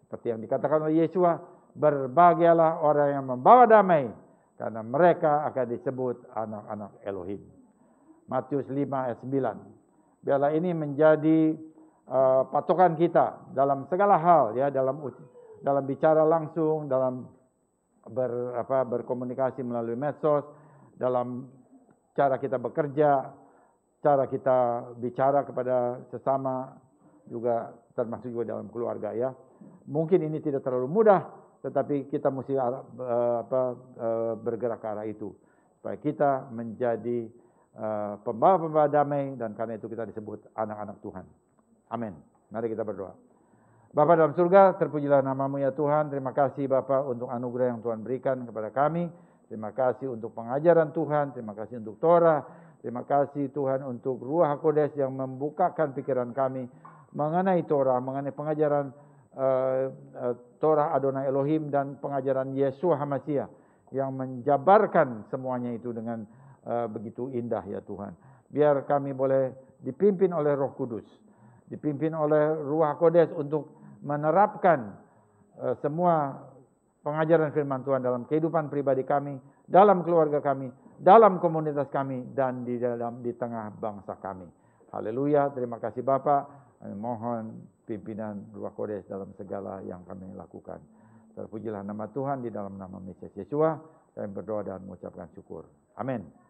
Seperti yang dikatakan oleh Yesua, berbahagialah orang yang membawa damai, karena mereka akan disebut anak-anak Elohim. Matius 5 ayat 9. Biarlah ini menjadi patokan kita dalam segala hal ya, dalam bicara langsung, dalam berkomunikasi melalui medsos, dalam cara kita bekerja, cara kita bicara kepada sesama, juga termasuk juga dalam keluarga ya. Mungkin ini tidak terlalu mudah, tetapi kita mesti bergerak ke arah itu supaya kita menjadi pembawa-pembawa damai, dan karena itu kita disebut anak-anak Tuhan. Amin. Mari kita berdoa. Bapa dalam surga, terpujilah nama-Mu ya Tuhan. Terima kasih Bapa untuk anugerah yang Tuhan berikan kepada kami. Terima kasih untuk pengajaran Tuhan. Terima kasih untuk Torah. Terima kasih Tuhan untuk Ruach HaKodes yang membukakan pikiran kami mengenai Torah, mengenai pengajaran Torah Adonai Elohim dan pengajaran Yesua HaMashiach yang menjabarkan semuanya itu dengan begitu indah ya Tuhan. Biar kami boleh dipimpin oleh Roh Kudus, dipimpin oleh Ruach HaKodes untuk menerapkan semua pengajaran firman Tuhan dalam kehidupan pribadi kami, dalam keluarga kami, dalam komunitas kami, dan di tengah bangsa kami. Haleluya, terima kasih Bapa. Mohon pimpinan Ruach HaKodes dalam segala yang kami lakukan. Terpujilah nama Tuhan di dalam nama Mesias Yesua. Kami berdoa dan mengucapkan syukur. Amin.